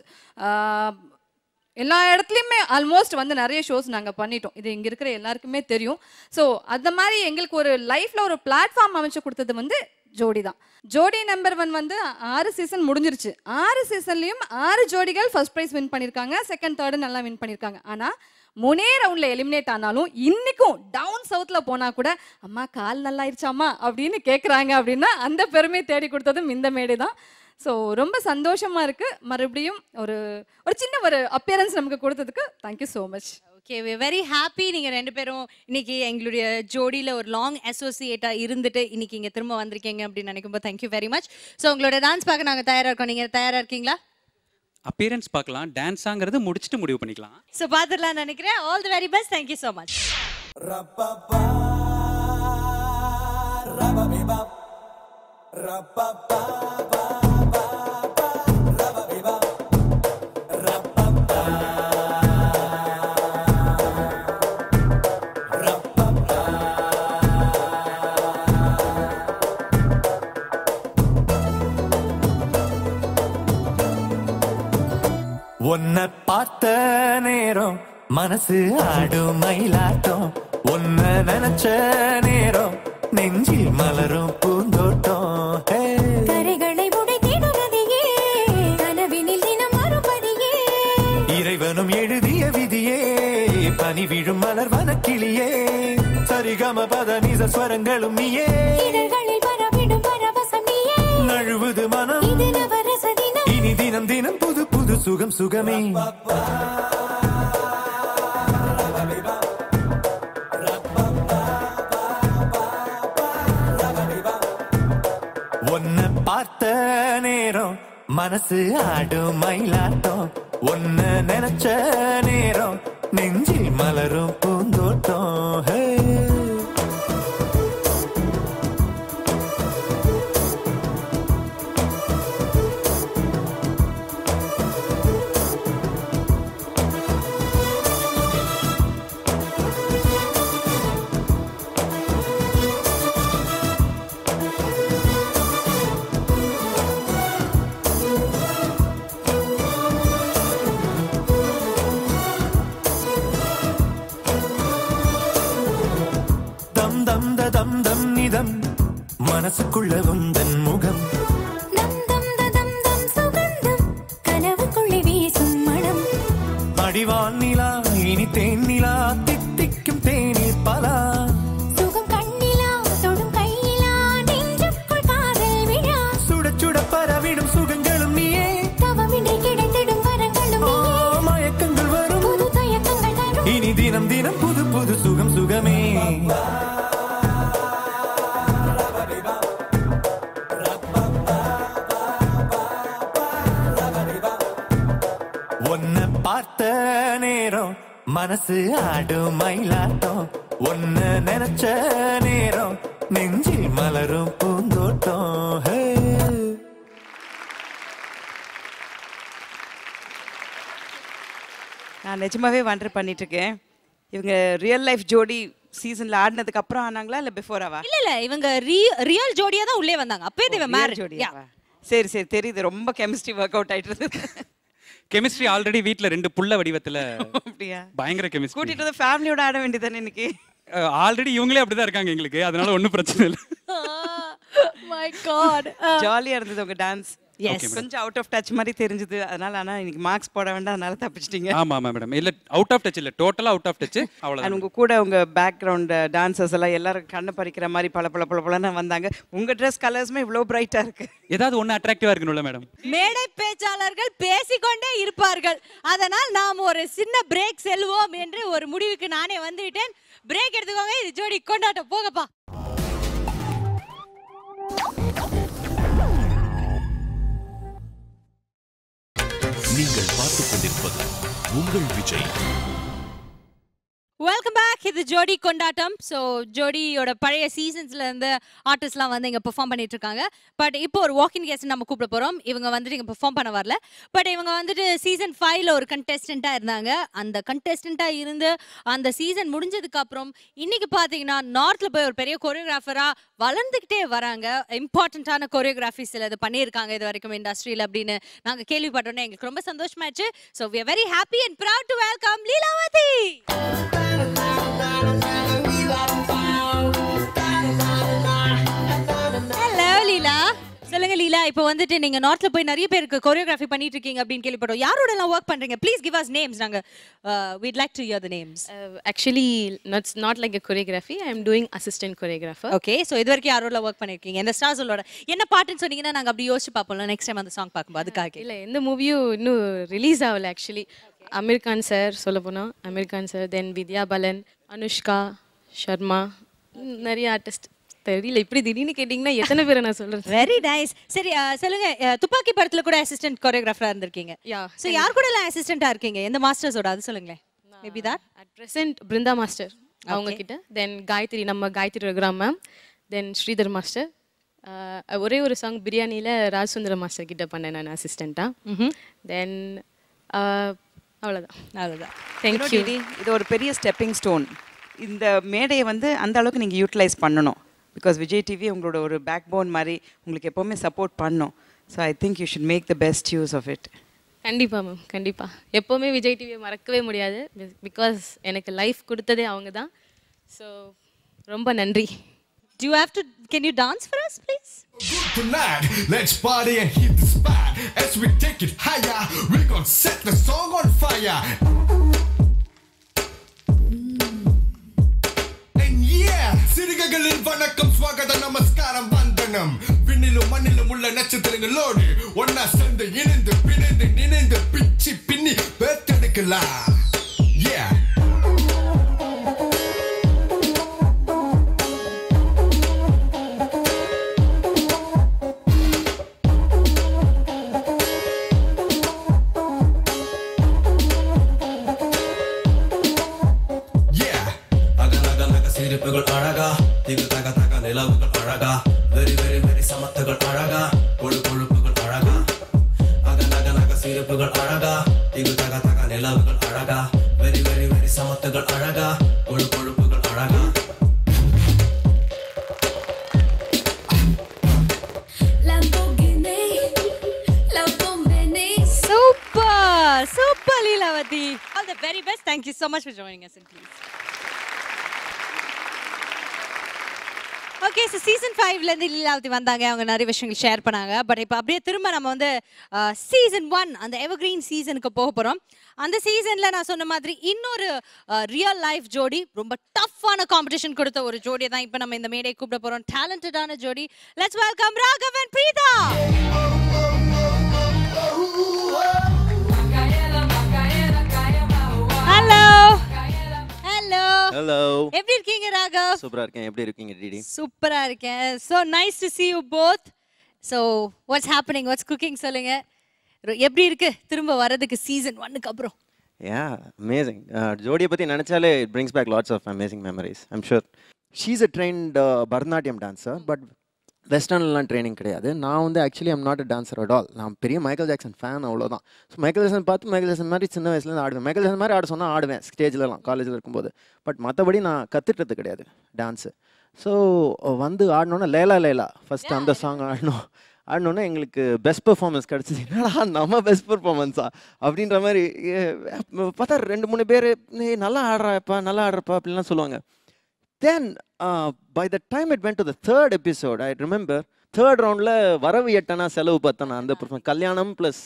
எல்லா இடத்துலையுமே ஆல்மோஸ்ட் வந்து நிறைய ஷோஸ் நாங்கள் பண்ணிட்டோம். இது இங்கே இருக்கிற எல்லாருக்குமே தெரியும். ஸோ அந்த மாதிரி எங்களுக்கு ஒரு லைஃப்பில் ஒரு பிளாட்ஃபார்ம் அமைச்சு கொடுத்தது வந்து ஜோடி தான். ஜோடி நம்பர் 1 வந்து 6 சீசன் முடிஞ்சிருச்சு. 6 சீசன்லேயும் 6 ஜோடிகள் ஃபர்ஸ்ட் ப்ரைஸ் வின் பண்ணியிருக்காங்க, செகண்ட் தேர்டு நல்லா வின் பண்ணியிருக்காங்க. ஆனால் 3 ரவுண்டில் எலிமினேட் ஆனாலும் இன்றைக்கும் டவுன் சவுத்தில் போனால் கூட அம்மா கால் நல்லா ஆயிடுச்சாம்மா அப்படின்னு கேட்குறாங்க. அப்படின்னா அந்த பெருமை தேடி கொடுத்ததும் இந்த மேடை தான். ஸோ ரொம்ப சந்தோஷமாக இருக்குது. மறுபடியும் ஒரு சின்ன ஒரு அப்பியரன்ஸ் நமக்கு கொடுத்ததுக்கு thank you so much. Okay, we very happy. நீங்கள் 2 பேரும் இன்னைக்கு எங்களுடைய ஜோடியில் ஒரு லாங் அசோசியேட்டாக இருந்துட்டு இன்னைக்கு இங்கே திரும்ப வந்திருக்கீங்க அப்படின்னு நினைக்கும்போது தேங்க்யூ வெரி மச். ஸோ உங்களோட டான்ஸ் பார்க்க நாங்கள் தயாராக இருக்கோம். நீங்கள் தயாராக இருக்கீங்களா? அப்பியரன்ஸ் பார்க்கலாம், டான்ஸாங்கிறது முடிச்சுட்டு முடிவு பண்ணிக்கலாம். ஸோ பார்த்துடலாம்னு நினைக்கிறேன். All the very best. Thank you so much. உன்னை பார்த்த நேரம் மனசு ஆடும் மயிலாட்டம், உன்னை நினைச்ச நேரம் நெஞ்சில் மலரும் பூந்தோட்டம். கரைகளை உடைத்திடுவதையே கனவினில் தினம் மறுபடியே இறைவனும் எழுதிய விதியே பனி விழும் மலர் வனக்கிளியே சரிகம பத நிச ஸ்வரங்களும் நீயே இதழ்களில் பரவிடும் பரவசம் நீயே நழுவுது மனம் இது நவரச தினம் இனி தினம் தினம் புது புது சுகம் சுகமே. உன்னை பார்த்த நேரம் மனசு ஆடும் மயிலாட்டம், ஒன்ன நினைச்ச நேரம் நெஞ்சில் மலரும் பூந்தோட்டம். ஹே தம் தம் நிதம் மனசுக்குள்ள உந்தன் முகம் கனவுக்குள்ளே வீசும் மனம் அடிவான் நிலா இனி தேன் நிலா தித்திக்கும் தேநீர் பலா சுகம் கண்ணிலா தொடும் கையிலா நெஞ்சுக்குள் காதல் விழா சுட சுட பரவிடும் சுகங்களும் நீயே தவமின்றி கிடைத்திடும் வரங்களும் நீயே மயக்கங்கள் வரும் புது தயக்கங்கள் தரும் இனி தினம் தினம் புது புது சுகம் சுகமே. ஒன்ன பார்த்த நேரம் மனசு ஆடும் மயிலாட்டம். ஒன்ன நினைச்ச நேரம் நெஞ்சில் மலரும் பூந்தோட்டம். ஹே நான் நிஜமாவே வண்டர் பண்ணிட்டு இருக்கேன். இவங்க ரியல் லைஃப் ஜோடி சீசன்ல ஆடினதுக்கு அப்புறம் ஆனாங்களா இல்ல பிஃபோராவா? இல்ல இவங்க ரியல் ஜோடியா தான் உள்ளே வந்தாங்க. அப்பவே they were married. ஜோடியாவா? சரி சரி தெரியுது. ரொம்ப கெமிஸ்ட்ரி ஒர்க் அவுட் ஆயிட்டு இருக்கு. கெமிஸ்ட்ரி ஆல்ரெடி வீட்ல 2 புள்ள வடிவத்துல அப்படியா? பயங்கர கெமிஸ்ட்ரி. கூட்டிட்டு வந்து ஃபேமிலியோட ஆட வேண்டியதானே இன்னைக்கு? ஆல்ரெடி இவங்களே அப்படிதான் இருக்காங்க எங்களுக்கு, அதனால ஒன்றும் பிரச்சனை இல்லை. My God. ஜாலியா இருந்தது உங்க டான்ஸ். Yes. கொஞ்சம் அவுட் ஆஃப் டச் மாதிரி தெரிஞ்சது. அதனால ஆனா இன்னைக்கு மார்க்ஸ் போட வேண்டாம், அதனால தப்பிச்சிட்டீங்க. ஆமா ஆமா மேடம். இல்ல அவுட் ஆஃப் டச் இல்ல, டோட்டலா அவுட் ஆஃப் டச். அவ்வளவுதான். உங்க கூட உங்க பேக்ரவுண்ட் டான்சர்ஸ் எல்லாம் எல்லாரும் கண்ணு பறிக்கிற மாதிரி பளபளன்னு வந்தாங்க. உங்க ட்ரெஸ் கலர்ஸ்மே இவ்வளவு பிரைட்டா இருக்கு. ஏதாவது ஒண்ணு அட்ராக்டிவா இருக்கணும்ல மேடம். மேடை பேச்சாளர்கள் பேசிக்கொண்டே இருப்பார்கள். அதனால் நாம் ஒரு சின்ன பிரேக் செல்வோம் என்று ஒரு முடிவுக்கு நானே வந்துவிட்டேன். பிரேக் எடுத்துக்கோங்க. இது ஜோடி கொண்டாட்டம். போங்கப்பா. நீங்கள் பார்த்துக் கொண்டிருப்பது உங்கள் விஜய். Welcome back. இது ஜோடி கொண்டாட்டம். ஸோ ஜோடியோட பழைய சீசன்ஸ்ல இருந்து ஆர்டிஸ்ட்லாம் வந்து இங்கே பெர்ஃபார்ம் பண்ணிட்டு இருக்காங்க. பட் இப்போ ஒரு வாக்கிங் கெஸ்ட் நம்ம கூப்பிட போகிறோம். இவங்க வந்துட்டு இங்கே பெர்ஃபார்ம் பண்ண வரல. பட் இவங்க வந்துட்டு சீசன் 5ல ஒரு கண்டெஸ்டண்ட்டாக இருந்தாங்க. அந்த கண்டெஸ்டண்ட்டாக இருந்து அந்த சீசன் முடிஞ்சதுக்கு அப்புறம் இன்னைக்கு பார்த்தீங்கன்னா நார்த்தில் போய் ஒரு பெரிய கொரியோகிராஃபராக வளர்ந்துக்கிட்டே வராங்க. இம்பார்ட்டண்ட்டான கொரியோகிராஃபி சில இது பண்ணியிருக்காங்க இது வரைக்கும் இண்டஸ்ட்ரியில் அப்படின்னு நாங்கள் கேள்விப்பட்டோன்னே எங்களுக்கு ரொம்ப சந்தோஷமாயிடுச்சு. So we are very happy and proud to welcome Leelavathi. Hello Leela. சொல்லுங்க லீலா, இப்போ வந்துட்டு நீங்க நார்த்ல போய் நிறைய பேருக்கு கொரியோகிராஃபி பண்ணிட்டு இருக்கீங்க அப்படின்னு கேள்விப்பட்டோம். யாரோட எல்லாம் ஒர்க் பண்றீங்க? Please give us names. நாங்க we'd like to hear the names. Actually, it's not like a choreography. I am doing assistant choreographer. Okay. So இது வரைக்கும் யாரோட ஒர்க் பண்ணிருக்கீங்க? இந்த ஸ்டார்ஸோட என்ன பாட்டுன்னு சொன்னீங்கன்னா நாங்க அப்படி யோசிச்சு பார்ப்போம்ல நெக்ஸ்ட் டைம் அந்த சாங் பார்க்கும்போது. அதுக்காக இல்லை, எந்த மூவியும் இன்னும் ரிலீஸ் ஆகல. ஆக்சுவலி அமீர் கான் சார் சொல்ல போனால் அமீர் கான் சார், தென் வித்யா பாலன், அனுஷ்கா சர்மா, நிறைய ஆர்டிஸ்ட் தெரியல. இப்படி திடீர்னு கேட்டிங்கன்னா எத்தனை பேரை நான் சொல்கிறேன். Very nice. சரி சொல்லுங்க, துப்பாக்கி படத்துல கூட அசிஸ்டன்ட் கொரியோகிராஃபரா இருந்திருக்கீங்க. ஸோ யார் கூட எல்லாம் அசிஸ்டண்டா இருக்கீங்க? எந்த மாஸ்டர்ஸோட அது சொல்லுங்களேன். Maybe that at present Brinda master அவங்க கிட்ட, தென் காயத்ரி, நம்ம காயத்ரி ரகுராம் மேம், தென் ஸ்ரீதர் மாஸ்டர். ஒரே ஒரு சாங் பிரியாணியில் ராஜ்சுந்தரம் மாஸ்டர் கிட்ட பண்ணேன் நான் அசிஸ்டண்ட்டாக. தென் அவ்வளோதான். தேங்க்யூ. இது ஒரு பெரிய ஸ்டெப்பிங் ஸ்டோன். இந்த மேடையை வந்து அந்த அளவுக்கு நீங்கள் யூட்டிலைஸ் பண்ணணும். பிகாஸ் விஜய் டிவி உங்களோட ஒரு பேக் போன் மாதிரி உங்களுக்கு எப்போவுமே சப்போர்ட் பண்ணும். So I think you should make the best use of it. கண்டிப்பாக மேம், கண்டிப்பாக. எப்போவுமே விஜய் டிவியை மறக்கவே முடியாது. பிகாஸ் எனக்கு லைஃப் கொடுத்ததே அவங்க தான். ஸோ ரொம்ப நன்றி. Do you have to, can you dance for us please? Tonight, let's party and hit the spot. As we take it higher, we're gonna set the song on fire. And yeah, சிறுகைகளின் வணக்கம், ஸ்வாகத நமஸ்காரம், வந்தனம். விண்ணிலும் மண்ணிலும் உள்ள நட்சத்திரங்களோடு ஒன்னா சேர்ந்து இணைந்து பிணைந்து நினைந்து பிச்சி பின்னி பேத்தெடுக்கலாம். Yeah. சிரிப்புகள் அழகா திகு தக தக நிலவுகள் அழகா வெரி வெரி வெரி சமத்துகள் அழகா கொழு கொழுப்புகள் அழகா அக நக நக சிரிப்புகள் அழகா திகு தக தக நிலவுகள் அழகா வெரி வெரி வெரி சமத்துகள் அழகா கொழு கொழுப்புகள் அழகா Super Leelavati. All the very best. Thank you so much for joining us. Please. Okay so season 5லேருந்து லீலாவதி வந்தாங்க, அவங்க நிறைய விஷயங்கள் ஷேர் பண்ணாங்க. பட் இப்போ அப்படியே திரும்ப நம்ம வந்து சீசன் 1 அந்த எவர்கிரீன் சீசனுக்கு போக போகிறோம். அந்த சீசனில் நான் சொன்ன மாதிரி இன்னொரு ரியல் லைஃப் ஜோடி, ரொம்ப டஃப்பான காம்படிஷன் கொடுத்த ஒரு ஜோடியை தான் இப்போ நம்ம இந்த மேடை கூப்பிட போகிறோம். டேலண்டடான ஜோடி. Let's welcome Raghav and Preetha. Hello hello hello, எப்படி இருக்கீங்க ராகவ்? சூப்பரா இருக்கேன். எப்படி இருக்கீங்க டிடி? சூப்பரா இருக்கேன். So nice to see you both. So what's happening? What's cooking? சொல்லுங்க. எப்படி இருக்கு திரும்ப வரதுக்கு சீசன் 1க்கு அப்புறம்? Yeah, amazing. ஜோடியை பத்தி நினைச்சாலே it brings back lots of amazing memories. I'm sure. She's a trained Bharatanatyam dancer, but வெஸ்டர்ன்லாம் ட்ரைனிங் கிடையாது. நான் வந்து actually I'm not a dancer at all. நான் பெரிய மைக்கேல் ஜாக்சன் ஃபேன், அவ்வளோதான். ஸோ மைக்கேல் ஜாக்சன் பார்த்து மைக்கேல் ஜாக்சன் மாதிரி சின்ன வயசுலேருந்து ஆடுவேன். மைக்கேல் ஜாக்சன் மாதிரி ஆட சொன்னால் ஆடுவேன் ஸ்டேஜ்லலாம் காலேஜில் இருக்கும்போது. பட் மற்றபடி நான் கற்றுக்கிறது கிடையாது டான்ஸு. ஸோ வந்து ஆடினோன்னா லேலா ஃபஸ்ட்டு அந்த சாங் ஆடினோன்னா எங்களுக்கு பெஸ்ட் பெர்ஃபார்மன்ஸ் கிடச்சிது. என்னடா நம்ம பெஸ்ட் பெர்ஃபார்மன்ஸா அப்படின்ற மாதிரி பார்த்தா 2-3 பேர் நல்லா ஆடுறப்பா அப்படின்லாம் சொல்லுவாங்க. Then by the time it went to the third episode, I remember third roundல வரவு எட்டனா செலவு பத்தனா அந்த கல்யாணம் ப்ளஸ்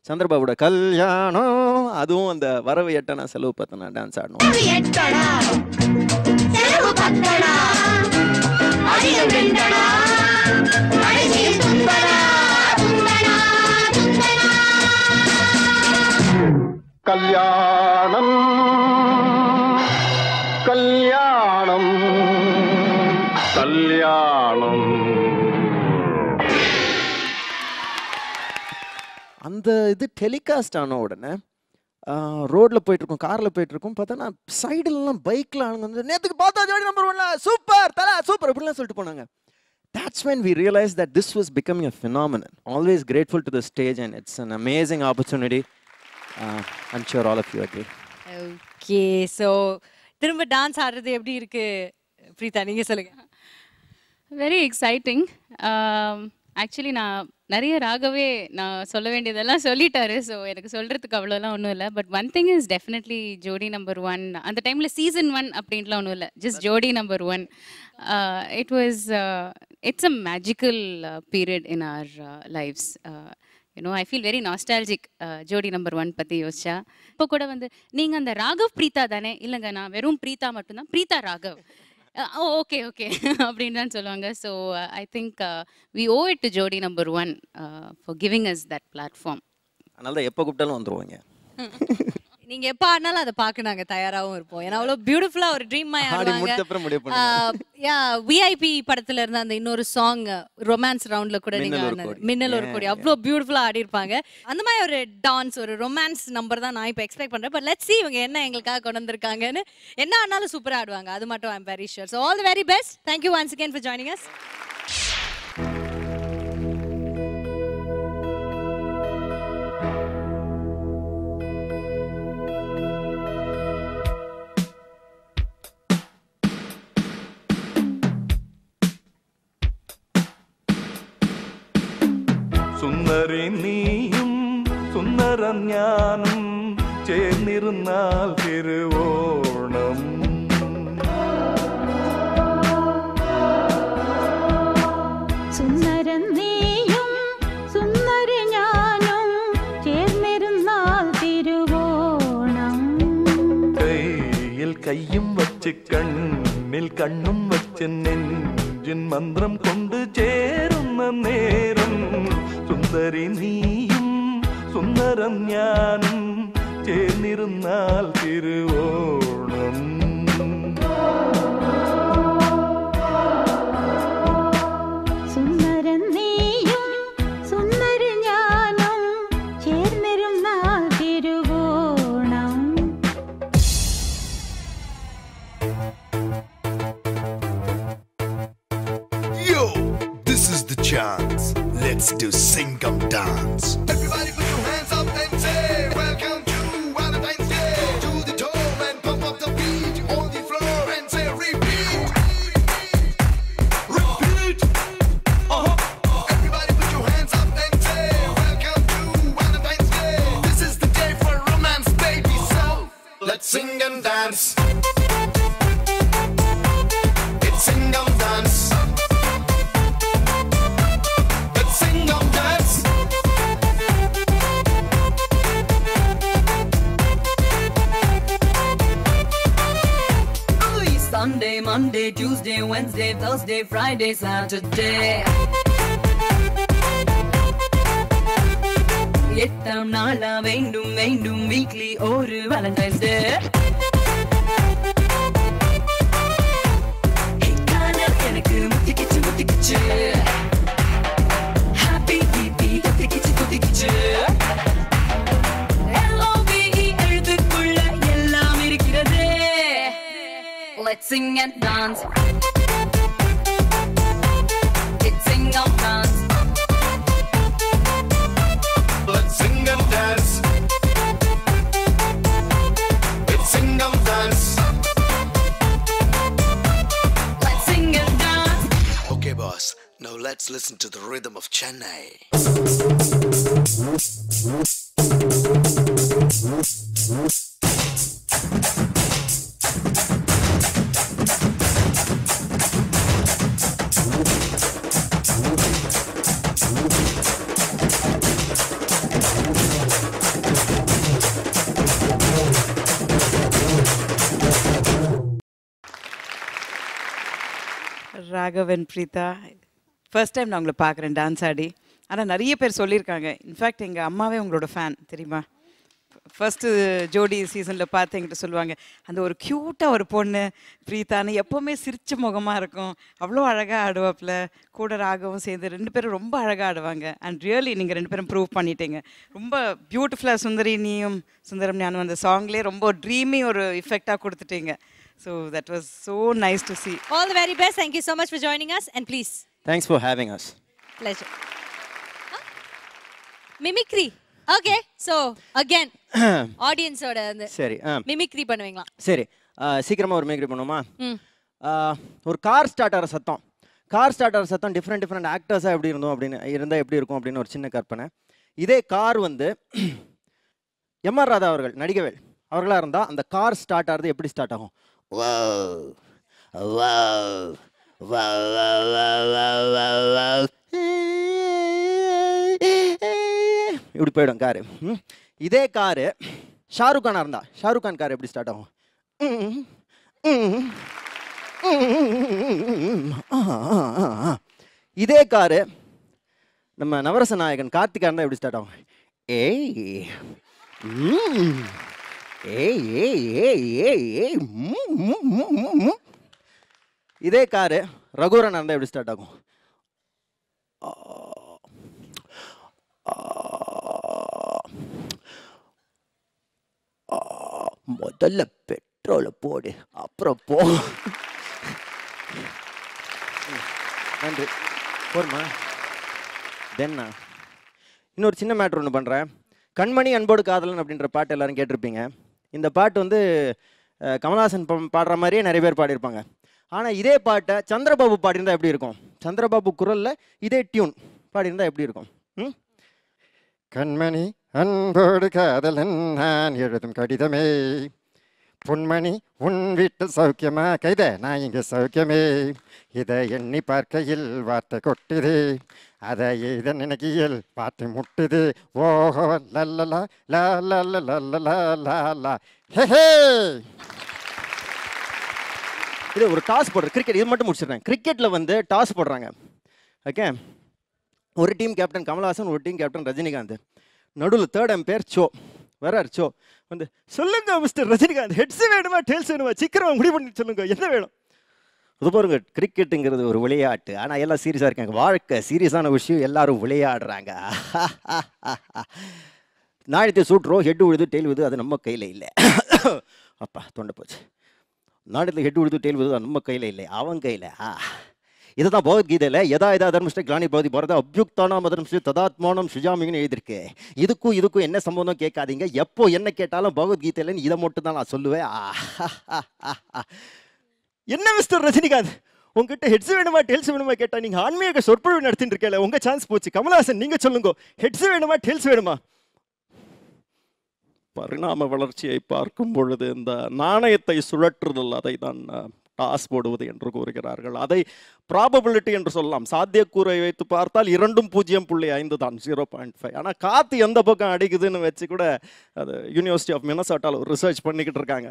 சந்திரபாபுட கல்யாணம், அதுவும் அந்த வரவு எட்டனா செலவு பத்தனா டான்ஸ் ஆடணும். கல்யாணம் கல்யாணம் கல்யாணம். அந்த இது டெலிகாஸ்ட் ஆன உடனே ரோட்டில் போயிட்டுருக்கோம், காரில் போயிட்டுருக்கோம். பார்த்தா நான் சைடுலலாம் பைக்கில் ஆளுங்க வந்து நேற்றுக்கு பார்த்தா ஜோடி நம்பர் 1 சூப்பர் தலை சூப்பர் அப்படிலாம் சொல்லிட்டு போனாங்க. That's when we realized that this was becoming a phenomenon. Always grateful to the stage and it's an amazing opportunity. I'm sure all of you agree. Okay, so திரும்ப dance ஆடுறது எப்படி இருக்கு பிரீதா, நீங்க சொல்லுங்க. Very exciting. ஆக்சுவலி நான் நிறைய ராகவே நான் சொல்ல வேண்டியதெல்லாம் சொல்லிட்டாரு. ஸோ எனக்கு சொல்கிறதுக்கு அவ்வளோலாம் ஒன்றும் இல்லை. But one thing is definitely ஜோடி நம்பர் 1. அந்த டைமில் சீசன் 1 அப்படின்லாம் ஒன்றும் இல்லை, just Jodi number 1. It's a magical period in our lives. I feel very nostalgic Jodi number 1 பற்றி யோசிச்சா. இப்போ கூட வந்து நீங்கள் அந்த ராகவ் பிரீதா தானே? இல்லைங்க, நான் வெறும் பிரீதா மட்டும்தான், பிரீதா ராகவ். ஓகே அப்படின்னு தான் சொல்லுவாங்க. So I think we owe it to Jodi number 1 for giving us that platform. அதனால தான் எப்போ கூப்பிட்டாலும் வந்துருவாங்க. நீங்க எப்ப ஆனாலும் அதை பார்க்க நாங்க தயாராகவும் இருப்போம். ஏன்னா அவ்வளோ பியூட்டிஃபுல்லா ஒரு ட்ரீம் மாதிரி ஆடுவாங்க. விஐபி படத்துல இருந்த அந்த இன்னொரு சாங் ரொமான்ஸ் ரவுண்ட்ல கூட நீங்க மின்னல் ஒரு கோடி அவ்வளோ பியூட்டிஃபுல்லா ஆடி இருப்பாங்க. அந்த மாதிரி ஒரு டான்ஸ், ஒரு ரொமான்ஸ் நம்பர் தான் நான் இப்போ எக்ஸ்பெக்ட் பண்றேன். பட் லெட்ஸ் see இவங்க என்ன எங்களுக்காக கொண்டு வந்திருக்காங்கன்னு. என்ன ஆனாலும் சூப்பரா ஆடுவாங்க, அது மட்டும் I am very sure. So all the very best. Thank you once again for joining us. സുന്ദരി നീയും സുന്ദരം ഞാനും ചേർന്നിരുന്നാൽ തിരുവോണം. സുന്ദരൻ നീയും സുന്ദരി ഞാനും ചേർന്നിരുന്നാൽ തിരുവോണം. കയ്യിൽ കയ്യും വച്ച് കണ്ണിൽ കണ്ണും വച്ച് നെഞ്ചിൻ മന്ത്രം കൊണ്ട് ചേരുന്ന നേരം സുന്ദരി നീയും സുന്ദരം ഞാനും ചേർന്നിരുന്നാൽ തിരുവോണം. സുന്ദരൻ നീയും സുന്ദരി ഞാനും ചേർന്നിരുന്നാൽ Thiruvonam. chance. Let's do Singam dance. Everybody put your hands up and say, welcome to Valentine's Day. To the dome and pump up the beat on the floor and say, repeat. Repeat. Everybody put your hands up and say, welcome to Valentine's Day. This is the day for romance, baby. So let's sing and dance. It's Singam dance. Let's Singam dance. Sunday, Monday, Tuesday, Wednesday, Thursday, Friday, Saturday. எட்டாம் நாளா வேண்டும் வேண்டும் weekly ஒரு Valentine's டே. எனக்கு முத்திக்கிச்சு முத்திக்கிச்சு happy BP தொத்திக்கிச்சு தொத்திக்கிச்சு LOVE எழுத்துக்குள்ள எல்லாம் இருக்கிறது. Let's sing and dance. It's Singam dance. Let's sing and dance. It's Singam dance. Let's sing and dance. Okay, boss. Now let's listen to the rhythm of Chennai. Raghav and Preetha first time நான் உங்களை பார்க்குறேன் dance ஆடி. ஆனால் நிறைய பேர் சொல்லியிருக்காங்க. In fact எங்கள் அம்மாவே உங்களோட ஃபேன் தெரியுமா. ஃபஸ்ட்டு ஜோடி சீசனில் பார்த்து என்கிட்ட சொல்லுவாங்க, அந்த ஒரு க்யூட்டாக ஒரு பொண்ணு பிரீத்தான்னு எப்போவுமே சிரிச்ச முகமாக இருக்கும், அவ்வளோ அழகாக ஆடுவாப்பில். கூட ராகவும் சேர்ந்து 2 பேரும் ரொம்ப அழகாக ஆடுவாங்க. அண்ட் ரியலி நீங்கள் 2 பேரும் ப்ரூவ் பண்ணிட்டீங்க. ரொம்ப பியூட்டிஃபுல்லாக சுந்தரி நீயும் சுந்தரம் ஞானும் அந்த சாங்லேயே ரொம்ப ட்ரீமி ஒரு இஃபெக்டாக கொடுத்துட்டீங்க. So that was so nice to see. All the very best. Thank you so much for joining us. And please. Thanks for having us. Pleasure. Mimicry. Okay. So again, audience oda சரி mimicry பண்ணுவீங்களா? சரி சீக்கிரமா ஒரு mimicry பண்ணுவோமா? ஒரு car start ஆகிற சத்தம். Car start ஆகிற சத்தம் டிஃப்ரெண்ட் ஆக்டர்ஸாக எப்படி இருந்தோம் அப்படின்னு இருந்தால் எப்படி இருக்கும் அப்படின்னு ஒரு சின்ன கற்பனை. இதே கார் வந்து எம்ஆர் ராதா அவர்கள் நடிகவேல் அவர்களாக இருந்தால் அந்த கார் ஸ்டார்ட் ஆகிறது எப்படி ஸ்டார்ட் ஆகும்? இப்படி போயிடும் காரு. இதே காரு ஷாருக் கானாக இருந்தா ஷாருக் கான் கார் எப்படி ஸ்டார்ட் ஆகும்? இதே காரு நம்ம நவரச நாயகன் கார்த்திகா இருந்தால் எப்படி ஸ்டார்ட் ஆகும்? ஏய் ஏய் ஏய் ஏய் ஏய் ஏய். இதே காரு ரகுவரன் இருந்தால் எப்படி ஸ்டார்ட் ஆகும்? முதல்ல பெட்ரோலை போடு அப்புறம் போ. நன்றி போருமா. தென்னா இன்னொரு சின்ன மேட்ரு ஒன்று பண்ணுறேன். கண்மணி அன்போடு காதலன் அப்படின்ற பாட்டு எல்லாரும் கேட்டிருப்பீங்க. இந்த பாட்டு வந்து கமல்ஹாசன் பாடுற மாதிரியே நிறைய பேர் பாடியிருப்பாங்க. ஆனால் இதே பாட்டை சந்திரபாபு பாடியிருந்தால் எப்படி இருக்கும்? சந்திரபாபு குரலில் இதே டியூன் பாடியிருந்தால் எப்படி இருக்கும்? கண்மணி அன்போடு காதலன் நான் எழுதும் கடிதமே, பொன்மணி உன் வீட்டில் சௌக்கியமா கைத நான் இங்கே சௌக்கியமே, இதை எண்ணி பார்க்கையில் வார்த்தை கொட்டுது, அதை இதை நினைக்கையில் பாட்டு முட்டுது, ஓஹோ லல்லலா லா லா ஹே. இது ஒரு டாஸ் போடுற கிரிக்கெட், இது மட்டும் முடிச்சிடுறேன். கிரிக்கெட்டில் வந்து டாஸ் போடுறாங்க. ஓகே, ஒரு டீம் கேப்டன் கமல்ஹாசன், ஒரு டீம் கேப்டன் ரஜினிகாந்த். நடுவில் தேர்ட் எம்பையர் சோ வரார். சோ வந்து சொல்லுங்க மிஸ்டர் ரஜினிகாந்த், ஹெட்ஸ் வேணுமா டெயில்ஸ் வேணுமா சீக்கிரமாக முடிவு பண்ணி சொல்லுங்க என்ன வேணும். அது பாருங்க, கிரிக்கெட்டுங்கிறது ஒரு விளையாட்டு, ஆனால் எல்லாம் சீரியஸாக இருக்காங்க. வாழ்க்கை சீரியஸான விஷயம், எல்லாரும் விளையாடுறாங்க. நாயத்தை சூட்டுறோம், ஹெட் விழுது டெயில் விழுது, அது நம்ம கையில் இல்லை. அப்பா தொண்டை போச்சு. நாடத்தில் ஹெட் விழுது டெயில் விழுது, அது நம்ம கையில் இல்லை, அவன் கையில். இதுதான் பகவத்கீதையில் எதா எதா தர்மஸ்ட கிளானி பகுதி போகிறது அபியுக்தானா மதர்மஸ்ட ததாத்மானம் சுஜாமின்னு எழுதியிருக்கு. இதுக்கும் என்ன சம்பந்தம் கேட்காதீங்க. எப்போ என்ன கேட்டாலும் பகவத்கீதையில் இதை மட்டும் தான் நான் சொல்லுவேன். என்ன மிஸ்டர் ரஜினிகாந்த், உங்ககிட்ட ஹெட்ஸ் வேணுமா டெல்ஸ் வேணுமா கேட்டால் நீங்கள் ஆன்மீக சொற்பொழிவு நடத்திட்டு இருக்கல, உங்கள் சான்ஸ் போச்சு. கமலஹாசன் நீங்கள் சொல்லுங்க, ஹெட்ஸ் வேணுமா டெல்ஸ் வேணுமா? பரிணாம வளர்ச்சியை பார்க்கும் பொழுது இந்த நாணயத்தை சுழற்றுதல், அதை தான் டாஸ் போடுவது என்று கூறுகிறார்கள். அதை ப்ராபபிலிட்டி என்று சொல்லலாம். சாத்தியக்கூறை வைத்து பார்த்தால் 2.5 தான், 0.5. ஆனால் காற்று எந்த பக்கம் அடிக்குதுன்னு வச்சு கூட அது யூனிவர்சிட்டி ஆஃப் மினசோட்டாவில் ஒரு ரிசர்ச் பண்ணிக்கிட்டு இருக்காங்க.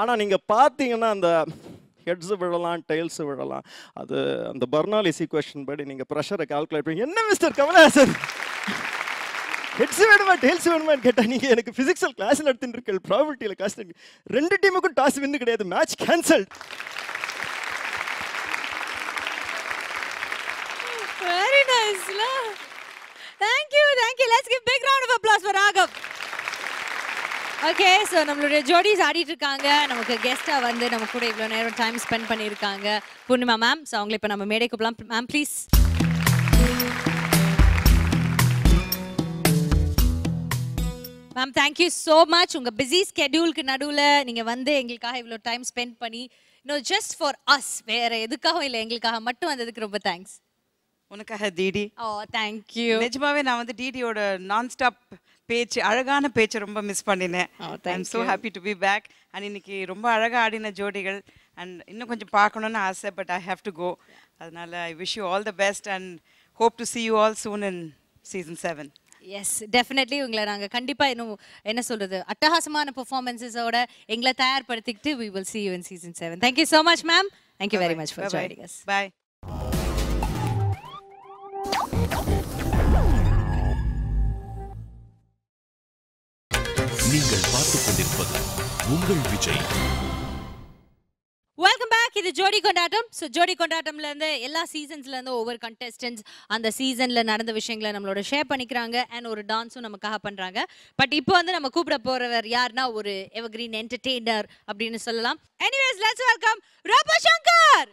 ஆனால் நீங்கள் பார்த்தீங்கன்னா அந்த ஹெட்ஸ் விழலாம், டெய்ல்ஸ் விழலாம். அது அந்த பர்னாலிஸ் ஈக்குவேஷன் படி நீங்கள் ப்ரெஷரை கால்குலேட் பண்ணி, என்ன மிஸ்டர் கமலஹாசன் ஹெட்ஸ் வேணுமா டெய்ல்ஸ் வேணுமான்னு கேட்டால் நீங்கள் எனக்கு ஃபிசிக்ஸில் கிளாஸ் நடத்திட்டு இருக்கீங்க, ப்ராபபிலிட்டியில் காசு 2 டீமுக்கும் டாஸ் வின்னு கிடையாது, match cancel. Very nice. Thank you. Let's give big round of applause for Raghav. Okay, so நம்மளுடைய ஜோடிஸ் ஆடிட்டு இருக்காங்க. நமக்கு கெஸ்ட்டாக வந்து நம்ம கூட இவ்வளோ நேரம் டைம் ஸ்பெண்ட் பண்ணியிருக்காங்க பூர்ணிமா மேம். ஸோ அவங்களை இப்போ நம்ம மேடை கூப்பிடலாம். Ma'am please. Ma'am thank you so much. உங்கள் பிஸி ஸ்கெடியூலுக்கு நடுவில் நீங்கள் வந்து எங்களுக்காக இவ்வளோ டைம் ஸ்பெண்ட் பண்ணி ஜஸ்ட் ஃபார் அஸ், வேறு எதுக்காகவும் இல்லை, எங்களுக்காக மட்டும் வந்ததுக்கு ரொம்ப தேங்க்ஸ். உனக்காக டிடி. ஓ தேங்க்யூ. நிஜமாவே நான் வந்து டிடியோட நான் ஸ்டாப் பேச்சு, அழகான பேச்சு ரொம்ப மிஸ் பண்ணினேன். I am so happy to be back. And இன்னைக்கு ரொம்ப அழகாக ஆடின ஜோடிகள் அண்ட் இன்னும் கொஞ்சம் பார்க்கணுன்னு ஆசை, but I have to go. அதனால I wish you all the best and hope to see you all soon in season 7. Yes definitely உங்களை நாங்கள் கண்டிப்பாக இன்னும் என்ன சொல்கிறது அட்டகாசமான பெர்ஃபார்மன்ஸஸோட எங்களை தயார்படுத்திக்கிட்டு we will see you in season 7. Thank you so much ma'am. Thank you very much for joining us. Bye. நீங்கள் பார்த்துக் கொண்டிருப்பது உங்கள் விஜய். Welcome back. இது ஜோடி கொண்டாட்டம். ஸோ ஜோடி கொண்டாட்டம்ல இருந்து எல்லா சீசன்ஸ்ல இருந்து ஒவ்வொரு கண்டெஸ்டன்ஸ் அந்த சீசன்ல நடந்த விஷயங்களை நம்மளோட ஷேர் பண்ணிக்கிறாங்க அண்ட் ஒரு டான்ஸும் நமக்காக பண்றாங்க. பட் இப்போ வந்து நம்ம கூப்பிட போறவர் யாருன்னா ஒரு எவர்கிரீன் என்டர்டெய்னர் அப்படின்னு சொல்லலாம். Anyways let's welcome Robo Shankar.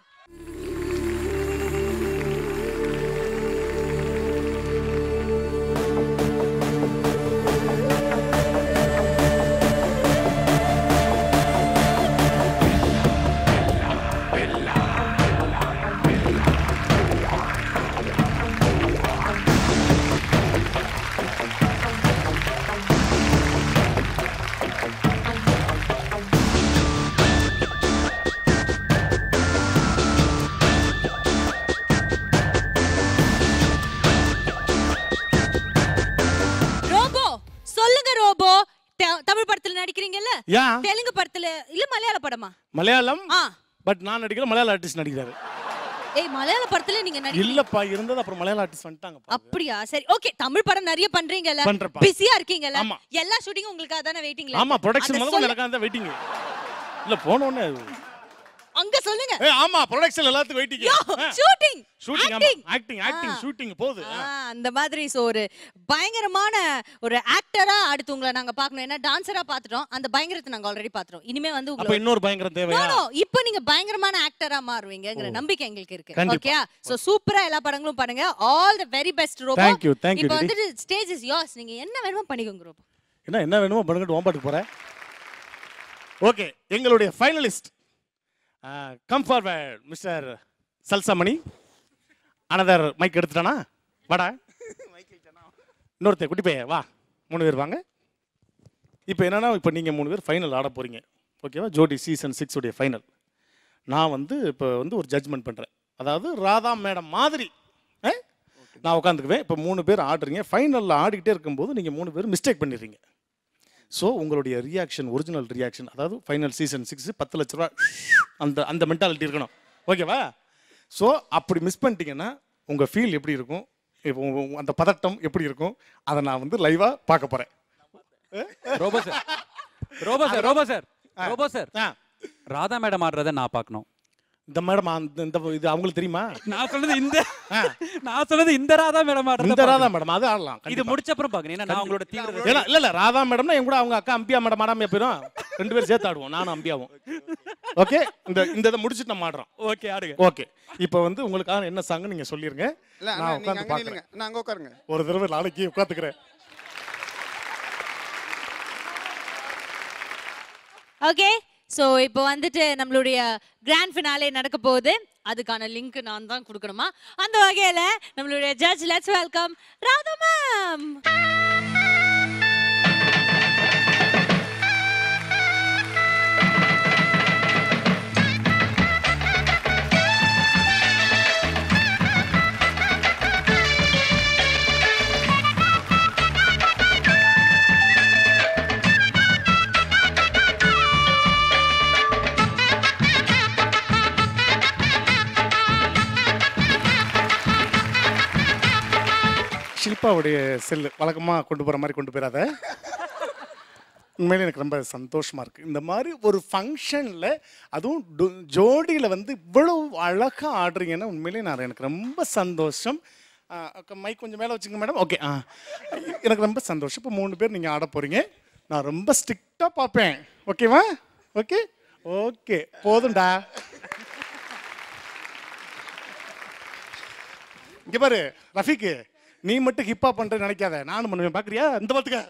Tamil படத்துல நடிக்கிறீங்கல்ல, தெலுங்கு படத்துல இல்ல மலையாள படமா? மலையாளம். பட் நான் நடிக்கல, மலையாள ஆர்டிஸ்ட் நடிக்கிறாரு. ஏய் மலையாள படத்துல நீங்க நடிக்கிறீங்க? இல்லப்பா, இருந்தது அப்புறம் மலையாள ஆர்டிஸ்ட் வந்துட்டாங்க. அப்படியா? சரி ஓகே. தமிழ் படம் நிறைய பண்றீங்கல்ல, பிஸியா இருக்கீங்கல்ல, எல்லா ஷூட்டிங்கும் உங்களுக்காக தான வெயிட்டிங்ல? ஆமா, ப்ரொடக்ஷன் முதல்ல நடக்காத வெயிட்டிங். இல்ல போன உடனே அங்க சொல்லுங்க. ஆமா, ப்ரொடக்ஷன் எல்லாத்துக்கும் வெயிட்டிங். ஷூட்டிங் ஆக்டிங் ஷூட்டிங் போகுது. அந்த மாதிரி. சோ ஒரு பயங்கரமான ஒரு ஆக்டரா அடுத்து உங்களை நாங்க பார்க்கணும். ஏன்னா டான்சரா பார்த்துட்டோம், அந்த பயங்கரத்தை நாங்க ஆல்ரெடி பார்த்துட்டோம். இனிமே வந்து உங்களுக்கு இன்னொரு பயங்கரம் தேவையா? இப்போ நீங்க பயங்கரமான ஆக்டரா மாறுவீங்கங்கற நம்பிக்கை எங்களுக்கு இருக்கு. ஓகே, சோ சூப்பரா எல்லா படங்களும் பண்ணுங்க. All the very best Robo. Thank you. இப்போ வந்து ஸ்டேஜ் இஸ் yours. நீங்க என்ன வேணுமோ பண்ணிக்கோங்க ரோபோ. என்ன வேணுமோ பண்ணுங்க. ஓம்பாட்டுக்கு போறேன். ஓகே, எங்களுடைய finalist come forward mister Salsamani. Another mic எடுத்துட்டானா? வாடா. இன்னொருத்தர் குட்டி பையன் வா. 3 பேர் வாங்க. இப்போ என்னன்னா, இப்போ நீங்கள் 3 பேர் ஃபைனல் ஆட போகிறீங்க. ஓகேவா? ஜோடி சீசன் 6 உடைய ஃபைனல். நான் வந்து இப்போ வந்து ஒரு ஜட்ஜ்மெண்ட் பண்ணுறேன். அதாவது ராதா மேடம் மாதிரி நான் உட்காந்துக்குவேன். இப்போ 3 பேர் ஆடுறீங்க. ஃபைனலில் ஆடிக்கிட்டே இருக்கும்போது நீங்கள் 3 பேர் மிஸ்டேக் பண்ணிடுறீங்க. ஸோ உங்களுடைய ரியாக்ஷன், ஒரிஜினல் ரியாக்ஷன், அதாவது ஃபைனல் சீசன் 6 10 லட்ச ரூபா அந்த மென்டாலிட்டி இருக்கணும். ஓகேவா? ஸோ அப்படி மிஸ் பண்ணிட்டீங்கன்னா உங்கள் ஃபீல் எப்படி இருக்கும், இப்போ அந்த பதட்டம் எப்படி இருக்கும், அதை நான் வந்து லைவாக பார்க்க போகிறேன். ரோபோ சார் ராதா மேடம் ஆடுறதை நான் பார்க்கணும். இந்த மேடம் இது அவங்களுக்கு தெரியுமா? நான் சொன்னது இந்த ராதா மேடம் ஆடுறது. இந்த ராதா மேடம் அது ஆடலாம். இது முடிச்ச அப்புறம் பார்க்கணும். ஏன்னா நான் உங்களோட தீவிர இல்ல ராதா மேடம்னா என் கூட அவங்க அக்கா அம்பியா மேடம் ஆடாமையா போயிடும். 2 பேரும் சேர்த்து ஆடுவோம், நானும் அம்பியாவும். ஓகே இந்த இதை முடிச்சுட்டு நம்ம ஆடுறோம். ஓகே ஆடுங்க. ஓகே இப்போ வந்து உங்களுக்கான என்ன சாங்னு நீங்க சொல்லிருங்க. நான் உட்கார்ந்து பார்க்கறேன். நான் அங்க உட்காருங்க. ஒரு தடவை நாளைக்கு உட்கார்ந்துக்கிறேன். ஓகே ஸோ இப்போ வந்துட்டு நம்மளுடைய கிராண்ட் ஃபினாலே நடக்க போகுது. அதுக்கான லிங்க் நான் தான் கொடுக்கணுமா? அந்த வகையில் நம்மளுடைய judge let's welcome Radha ma'am. ஷில்பாவுடைய செல்லு வழக்கமாக கொண்டு போகிற மாதிரி கொண்டு போயிடாத. உண்மையிலே எனக்கு ரொம்ப சந்தோஷமாக இருக்குது. இந்த மாதிரி ஒரு ஃபங்க்ஷனில் அதுவும் ஜோடியில் வந்து இவ்வளோ அழகாக ஆடுறீங்கன்னா உண்மையிலே எனக்கு ரொம்ப சந்தோஷம். மைக் கொஞ்சம் மேலே வச்சுங்க மேடம். ஓகே எனக்கு ரொம்ப சந்தோஷம். இப்போ 3 பேர் நீங்கள் ஆட போகிறீங்க. நான் ரொம்ப ஸ்ட்ரிக்டாக பார்ப்பேன். ஓகேவா? ஓகே ஓகே போதும்டா. இங்கே பாரு ரஃபீக்கு, நீ மட்டும் ஹிப்ஹாப் பண்ற நினைக்காத, நானும் பண்ணுவேன். பாக்குறியா? இந்த பாத்துக்க.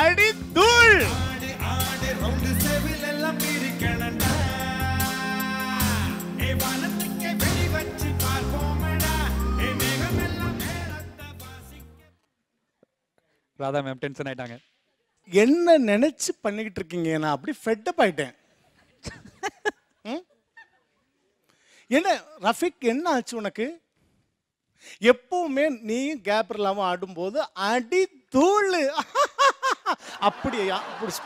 அடி தூள் ராதா மேம் டென்ஷன் ஆயிட்டாங்க. என்ன நினைச்சு பண்ணிக்கிட்டு இருக்கீங்க? நான் அப்படி ஃபெட்டப் ஆயிட்டேன். என்ன ரஃபிக், என்ன ஆச்சு உனக்கு? எப்பவுமே நீ கேப் இல்லாம ஆடும்போது அடி தூள். அப்படி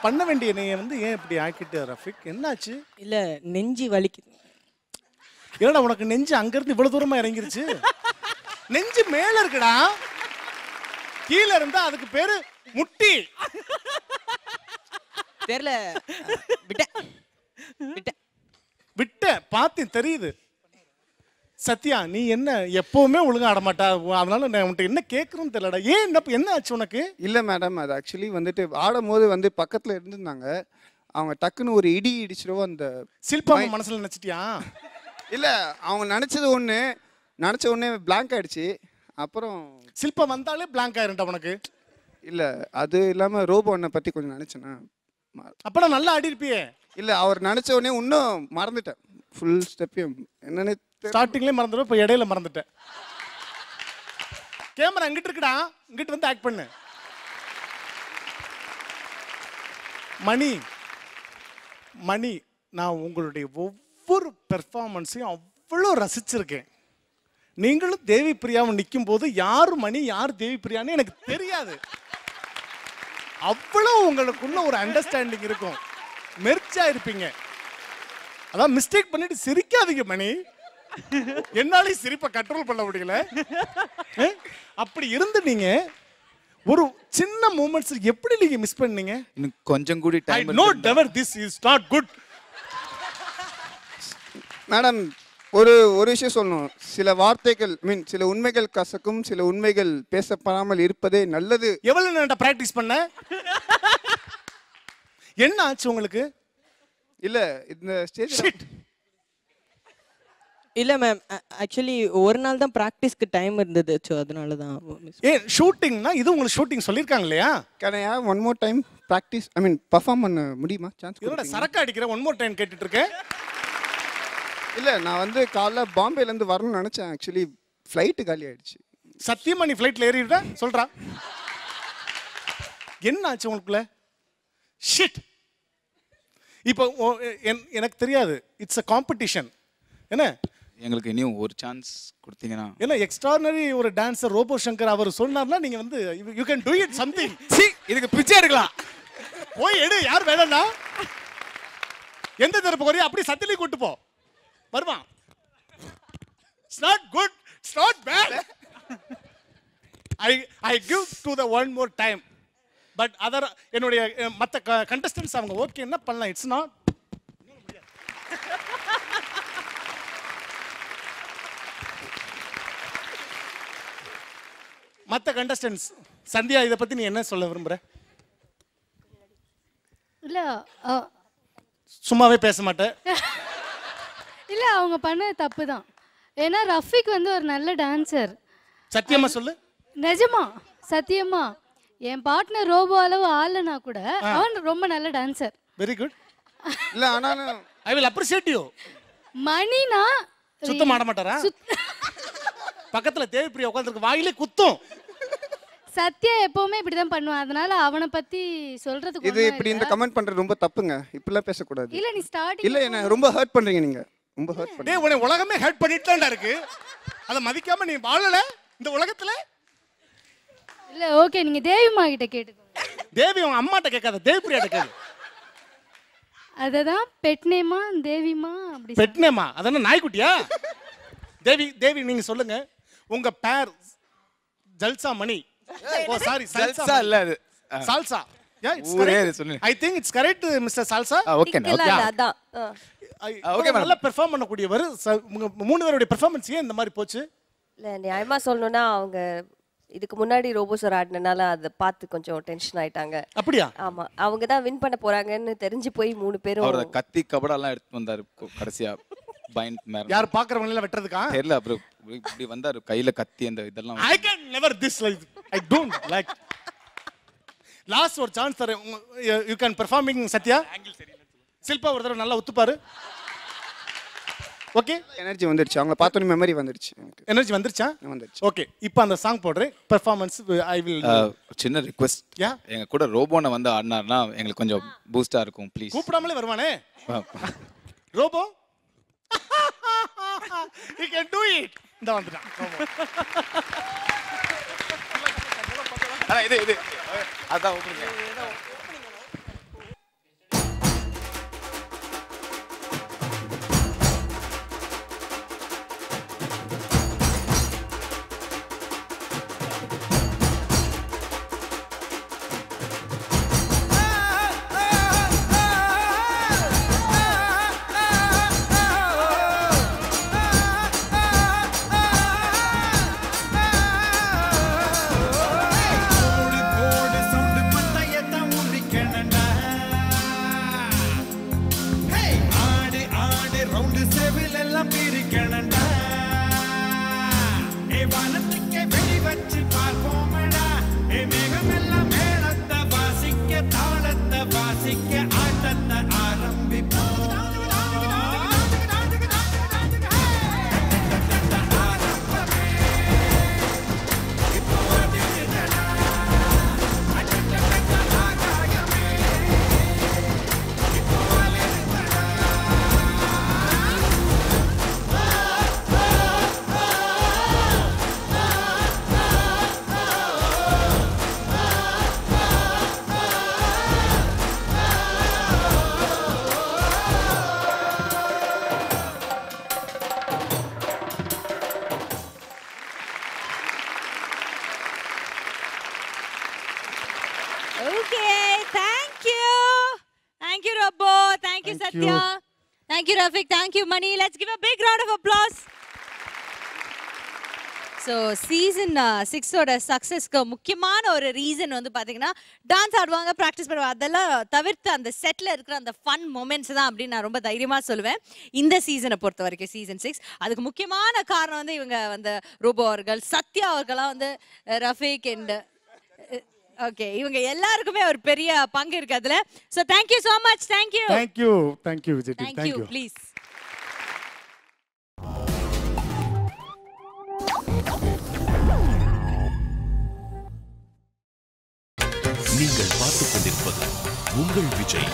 பண்ண வேண்டிய நீ வந்து ஏன் இப்படி ஆக்கிட்டு ரஃபிக்? என்னாச்சு? இல்ல நெஞ்சு வலிக்குது. என்னடா உனக்கு நெஞ்சு அங்க இருந்து இவ்வளவு தூரமா இறங்கிருச்சு? நெஞ்சு மேல இருக்குடா, கீழே இருந்தா அதுக்கு பேரு முட்டி. தெரியல, விட்ட விட்ட விட்ட பார்த்தேன், தெரியுது. சத்யா, நீ என்ன எப்பவுமே ஒழுங்கா ஆட மாட்டா, அதனால நான் உன்கிட்ட என்ன கேட்கறேன்னு தெரியலடா. ஏன் என்ன ஆச்சு உனக்கு? இல்லை மேடம், அது ஆக்சுவலி வந்துட்டு ஆடும்போது வந்து பக்கத்தில் இருந்திருந்தாங்க. அவங்க டக்குன்னு ஒரு இடி இடிச்சிடவோ அந்த சில்பா மனசில் நினச்சிட்டியா? இல்லை, அவங்க நினச்சது ஒன்று, நினச்ச உடனே பிளாங்க் ஆயிடுச்சு. அப்புறம் சில்பா வந்தாலே பிளாங்க் ஆயிருண்டா உனக்கு? இல்லை, அது இல்லாமல் ரோபோனை பற்றி கொஞ்சம் நினச்சேன்னா. அப்போ நல்லா ஆடி இருப்பியே. இல்லை, அவர் நினச்ச உடனே இன்னும் மறந்துட்டேன். ஃபுல் ஸ்டெப்பையும் என்னன்னு ஸ்டார்டிங்லேயே மறந்துடும், இப்போ இடையில மறந்துட்டேன். கேமரா இங்கிட்டு இருக்குடா, இங்கிட்டு வந்து ஆக்ட் பண்ணு. மணி, நான் உங்களுடைய ஒவ்வொரு பெர்ஃபார்மன்ஸையும் அவ்வளோ ரசிச்சிருக்கேன். நீங்களும் தேவி பிரியாவும் நிற்கும் போது யார் மணி யார் தேவி பிரியான்னு எனக்கு தெரியாது. அவ்வளோ உங்களுக்குள்ள ஒரு அண்டர்ஸ்டாண்டிங் இருக்கும், மெர்ச்சா இருப்பீங்க. அதான் மிஸ்டேக் பண்ணிட்டு சிரிக்காதீங்க மணி. என்னாலே சிரிப்பை கண்ட்ரோல் பண்ண முடியல. அப்படி இருந்து நீங்க ஒரு சின்ன மூமெண்ட்ஸ் எப்படி நீங்க மிஸ் பண்ணீங்க? இன்னும் கொஞ்சம் கூடி டைம். நோ டெவர், this is not good. Madam, ஒரு விஷயம் சொல்லணும். சில வார்த்தைகள் சில உண்மைகள் கசக்கும், சில உண்மைகள் பேசப்படாமல் இருப்பதே நல்லது. எவ்வளவு நேரம் பிராக்டிஸ் பண்ண? என்ன ஆச்சு உங்களுக்கு? இல்ல, இந்த ஸ்டேஜ் இல்ல மேம், ஆக்சுவலி ஒரு நாள் தான் பிராக்டிஸ்க்கு டைம் இருந்தது, ஸோ அதனால தான். ஷூட்டிங்னா இது உங்களுக்கு ஷூட்டிங் சொல்லிருக்காங்க இல்லையா? Can I have one more time practice, perform பண்ண முடியுமா? சான்ஸ் இதோட சரக்கு அடிக்கிற ஒன் மோர் டைம் கேட்டுட்டு இருக்கேன். இல்லை, நான் வந்து காலைல பாம்பேலேருந்து வரணும்னு நினச்சேன். ஆக்சுவலி ஃப்ளைட்டு காலி ஆயிடுச்சு. சத்தியமா நீ ஃப்ளைட்டில் ஏறிடுற சொல்கிறா? என்ன ஆச்சு உங்களுக்குள்ள? ஷிட். இப்போ எனக்கு தெரியாது, இட்ஸ் அ காம்படிஷன். என்ன எங்களுக்கு இனியும் ஒரு சான்ஸ் கொடுத்தீங்கன்னா? என்ன எக்ஸ்ட்ரானரி ஒரு டான்சர் ரோபோ சங்கர் அவர் சொன்னார்னா நீங்க வந்து you can to it something. C, இதுக்கு பிச்சை எடுக்கலாம். போய் எடு, யார் வேணும்னா எந்த தரப்பு போறியா அப்படி சத்திலி கூட்டு போ, வருவான். It's not good, it's not bad. I give to the one more time. But other என்னுடைய மற்ற கண்டஸ்டன்ஸ் அவங்க ஓகே என்ன பண்ணலாம். இட்ஸ் நாட் மற்ற கண்டஸ்டன்ஸ். சந்தியா, இதை பத்தி நீ என்ன சொல்ல விரும்புற? இல்ல சும்மாவே பேச மாட்டேன். இல்ல அவங்க பண்ணது தப்பு தான். ஏன்னா ரஃபிக் வந்து ஒரு நல்ல டான்சர். சத்தியமா சொல்லு. நிஜமா சத்தியமா என் பார்ட்னர் ரோபோ அளவு ஆளனா கூட அவன் ரொம்ப நல்ல டான்சர். Very good. இல்ல ஆனாலும் ஐ வில் அப்ரிஷியேட் யூ. மணினா சுத்தம் ஆட மாட்டாரா? பக்கத்துல தேவிப்பிரியா உட்கார்ந்திருக்கு, வாயிலே குத்தும். சத்யா எப்பவுமே இப்படிதான் பண்ணுவான். அதனால அவனை பத்தி சொல்றதுக்கு இது இப்படி இந்த கமெண்ட் பண்றது ரொம்ப தப்புங்க. இப்படிலாம் பேசக்கூடாது. இல்ல நீ ஸ்டார்டிங் இல்ல என்ன ரொம்ப ஹர்ட் பண்றீங்க நீங்க. ரொம்ப ஹர்ட் பண்றீங்க. டேய், உன்னை உலகமே ஹர்ட் பண்ணிட்டேன்டா இருக்கு. அத மதிக்காம நீ வாழல இந்த உலகத்துல. இல்ல ஓகே, நீங்க தேவிமா கிட்ட கேட்டுக்கோங்க. தேவி உங்க அம்மாட்ட கேட்காத, தேவிப்பிரியாட்ட கேளு. அததான் பெட் நேமா தேவிமா அப்படி. பெட் நேமா? அதான நாய்க்குட்டியா? தேவி நீங்க சொல்லுங்க. உங்க பேர் ஜல்சா மணி. ஓ சாரி, சல்சா இல்ல அது. சால்சா. யா, இட்ஸ் ஊரே கரெக்ட். சொல்லு. I think it's correct mister salsa. Okay okay. அதான் ஓகே, நல்லா பெர்ஃபார்ம் பண்ணக்கூடியவர். உங்க மூணு பேருடைய பெர்ஃபார்மன்ஸ் ஏன் இந்த மாதிரி போச்சு? இல்ல நியாயமா சொல்லணும்னா அவங்க இதுக்கு முன்னாடி ரோபோ சார் ஆடினால அதை பார்த்து கொஞ்சம் டென்ஷன் ஆயிட்டாங்க. அப்படியா? ஆமா, அவங்க தான் வின் பண்ண போறாங்கன்னு தெரிஞ்சு போய் மூணு பேரும் அவரோட கத்தி கபடெல்லாம் எடுத்து வந்தாரு கடைசியா. பைண்ட் மேல யார் பாக்குறவங்க எல்லாம் வெட்றதுக்கா தெரியல. அப்புறம் இப்படி வந்தாரு கையில கத்தி அந்த இதெல்லாம். I can never this like I don't like. Last ஒரு சான்ஸ் தரேன். You can performing Sathya. Shilpa ஒரு தடவை நல்லா ஒத்துப்பாரு. ஓகே, எனர்ஜி வந்துருச்சு. அவங்க பார்த்தோன்னே மெமரி வந்துருச்சு. எனக்கு எனர்ஜி வந்துருச்சா? வந்துருச்சு. ஓகே, இப்போ அந்த சாங் போடுறேன். Performance I will. சின்ன ரிக்வெஸ்ட். எங்க கூட ரோபோனை வந்து ஆடினார்னா எங்களுக்கு கொஞ்சம் பூஸ்டா இருக்கும் ப்ளீஸ். கூப்பிடாமலே வருவானே Robo. He can do it. இந்த வந்துட்டான். இது அதான் opening. Satya. Thank you, Rafik. Thank you, Mani. Let's give a big round of applause. So, season 6 ஓட சக்சஸ்க்கு முக்கியமான ஒரு ரீசன் வந்து பாத்தீங்கன்னா டான்ஸ் ஆடுவாங்க, ப்ராக்டிஸ் பண்ணுவாங்க, அதெல்லாம் தவிர்த்து அந்த செட்ல இருக்கிற அந்த ஃபன் மொமெண்ட்ஸ் தான் அப்படின்னு நான் ரொம்ப தைரியமா சொல்லுவேன். இந்த சீசனை பொறுத்த வரைக்கும் சீசன் 6 அதுக்கு முக்கியமான காரணம் வந்து இவங்க வந்து ரோபோ அவர்கள், சத்யா அவர்கள்லாம் வந்து ரஃபீக் அண்ட் ஓகே இவங்க எல்லாருக்குமே ஒரு பெரிய பங்கு இருக்கு அதுல. So thank you so much. Thank you. Thank you Vijay. Thank you. Please. நீங்கள் பார்த்துக் கொண்டிருப்பது உங்கள் Vijay.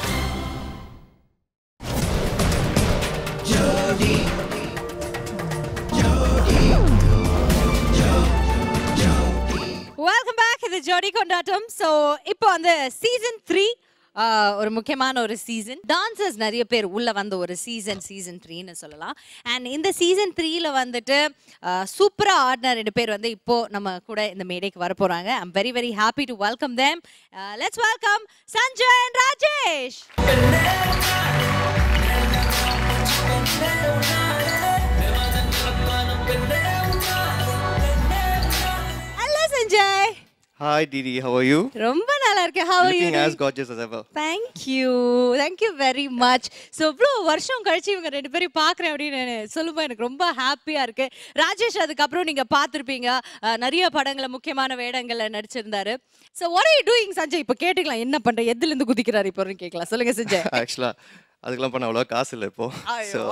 Welcome back to the Jodi Kondatam. So இப்போ அந்த சீசன் 3 ஒரு முக்கியமான ஒரு சீசன். டான்சர்ஸ் நிறைய பேர் உள்ள வந்த ஒரு சீசன் 3ன்னு சொல்லலாம். அண்ட் இந்த சீசன் 3ல வந்துட்டு சூப்பரா ஆடின 2 பேர் வந்து இப்போ நம்ம கூட இந்த மேடைக்கு வர போறாங்க. I am very very happy to welcome them. Let's welcome Sanjay and Rajesh. Hello Sanjay. Hi Didi, how are you? ரொம்ப நல்லா இருக்கேன். How are you? Looking as gorgeous as ever. Thank you. Thank you very much. So இவ்வளோ வருஷம் கழிச்சு இவங்க 2 பேரையும் பார்க்குறேன் அப்படின்னு சொல்லும்போது எனக்கு ரொம்ப ஹாப்பியாக இருக்கு. ராஜேஷ் அதுக்கப்புறம் நீங்கள் பார்த்துருப்பீங்க, நிறைய படங்களில் முக்கியமான வேடங்களில் நடிச்சிருந்தாரு. So what are you doing Sanjay? இப்போ கேட்டுக்கலாம், என்ன பண்ணுற, எதுலேருந்து குதிக்கிறாரு இப்போன்னு கேட்கலாம். சொல்லுங்க சஞ்சய். ஆக்சுவலாக அதுக்கெல்லாம் பண்ண அவ்வளோ காசு இல்லை இப்போ. ஸோ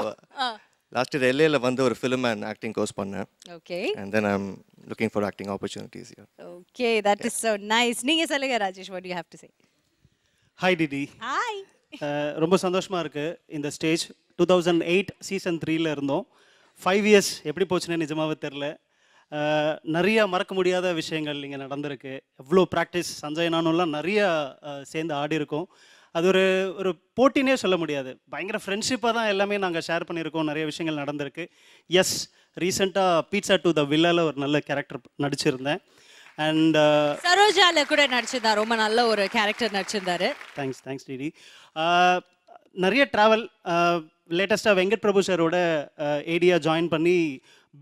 லாஸ்ட் இயர் எல்ஏல வந்து ஒரு ஃபிலிம் அண்ட் ஆக்டிங் கோர்ஸ் பண்ணேன். Okay. And then I'm looking for acting opportunities here. Okay, that is so nice. நீங்க சொல்லுங்க Rajesh, what do you have to say? Hi DD. Hi. ரொம்ப சந்தோஷமா இருக்கு. இந்த ஸ்டேஜ் 2008 சீசன் 3ல இருந்தோம். 5 இயர்ஸ் எப்படி போச்சுன்னு நிஜமாவே தெரியல. நிறைய மறக்க முடியாத விஷயங்கள் இங்கே நடந்திருக்கு. எவ்வளோ ப்ராக்டிஸ் சஞ்சய் நானும்லாம் நிறைய சேர்ந்து ஆடி இருக்கோம். அது ஒரு போட்டினே சொல்ல முடியாது. பயங்கர ஃப்ரெண்ட்ஷிப்பாக தான் எல்லாமே நாங்கள் ஷேர் பண்ணியிருக்கோம். நிறைய விஷயங்கள் நடந்திருக்கு. எஸ், ரீசெண்டாக பீட்சா டு த வில்லால ஒரு நல்ல கேரக்டர் நடிச்சிருந்தேன். அண்ட் சரோஜால கூட நடிச்சிருந்தா, ரொம்ப நல்ல ஒரு கேரக்டர் நடிச்சிருந்தாரு. Thanks DD. நிறைய ட்ராவல், லேட்டஸ்ட்டாக வெங்கட் பிரபு சாரோட ஏடியா ஜாயின் பண்ணி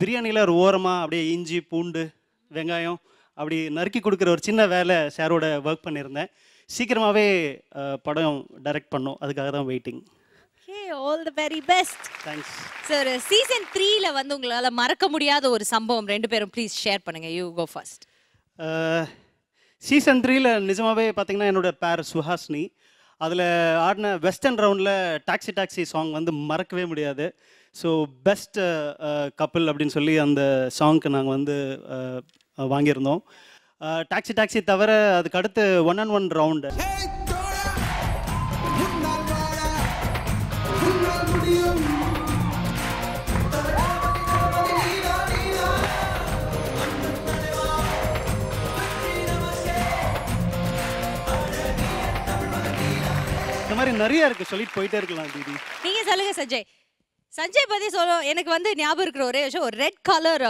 பிரியாணியில் ஒரு ஓரமாக அப்படியே இஞ்சி பூண்டு வெங்காயம் அப்படி நறுக்கி கொடுக்குற ஒரு சின்ன வேலை சாரோட ஒர்க் பண்ணியிருந்தேன். சீக்கிரமாகவே படம் டைரக்ட் பண்ணோம், அதுக்காக தான் waiting. Okay, all the very best. Thanks sir. Season 3ல வந்து உங்களால் மறக்க முடியாத ஒரு சம்பவம் 2 பேரும் ப்ளீஸ் ஷேர் பண்ணுங்க. You go first. சீசன் 3ல நிஜமாகவே பார்த்தீங்கன்னா என்னோட பேர் சுஹாஸ்னி. அதில் ஆடின வெஸ்டர்ன் ரவுண்டில் டாக்ஸி சாங் வந்து மறக்கவே முடியாது. ஸோ பெஸ்ட் கப்பிள் அப்படின்னு சொல்லி அந்த சாங்க்கு நாங்கள் வந்து வாங்கியிருந்தோம். டாக்ஸி தவிர அதுக்கு அடுத்து 1-on-1 ரவுண்டு. இந்த மாதிரி நிறைய இருக்கு, சொல்லிட்டு போயிட்டே இருக்கலாம் தீதி. நீங்க சொல்லுங்க சஞ்சய். சஞ்சய் பத்தி சொல்லும் எனக்கு வந்து ஞாபகம் இருக்கிற ஒரே விஷயம், ஒரு ரெட் கலர்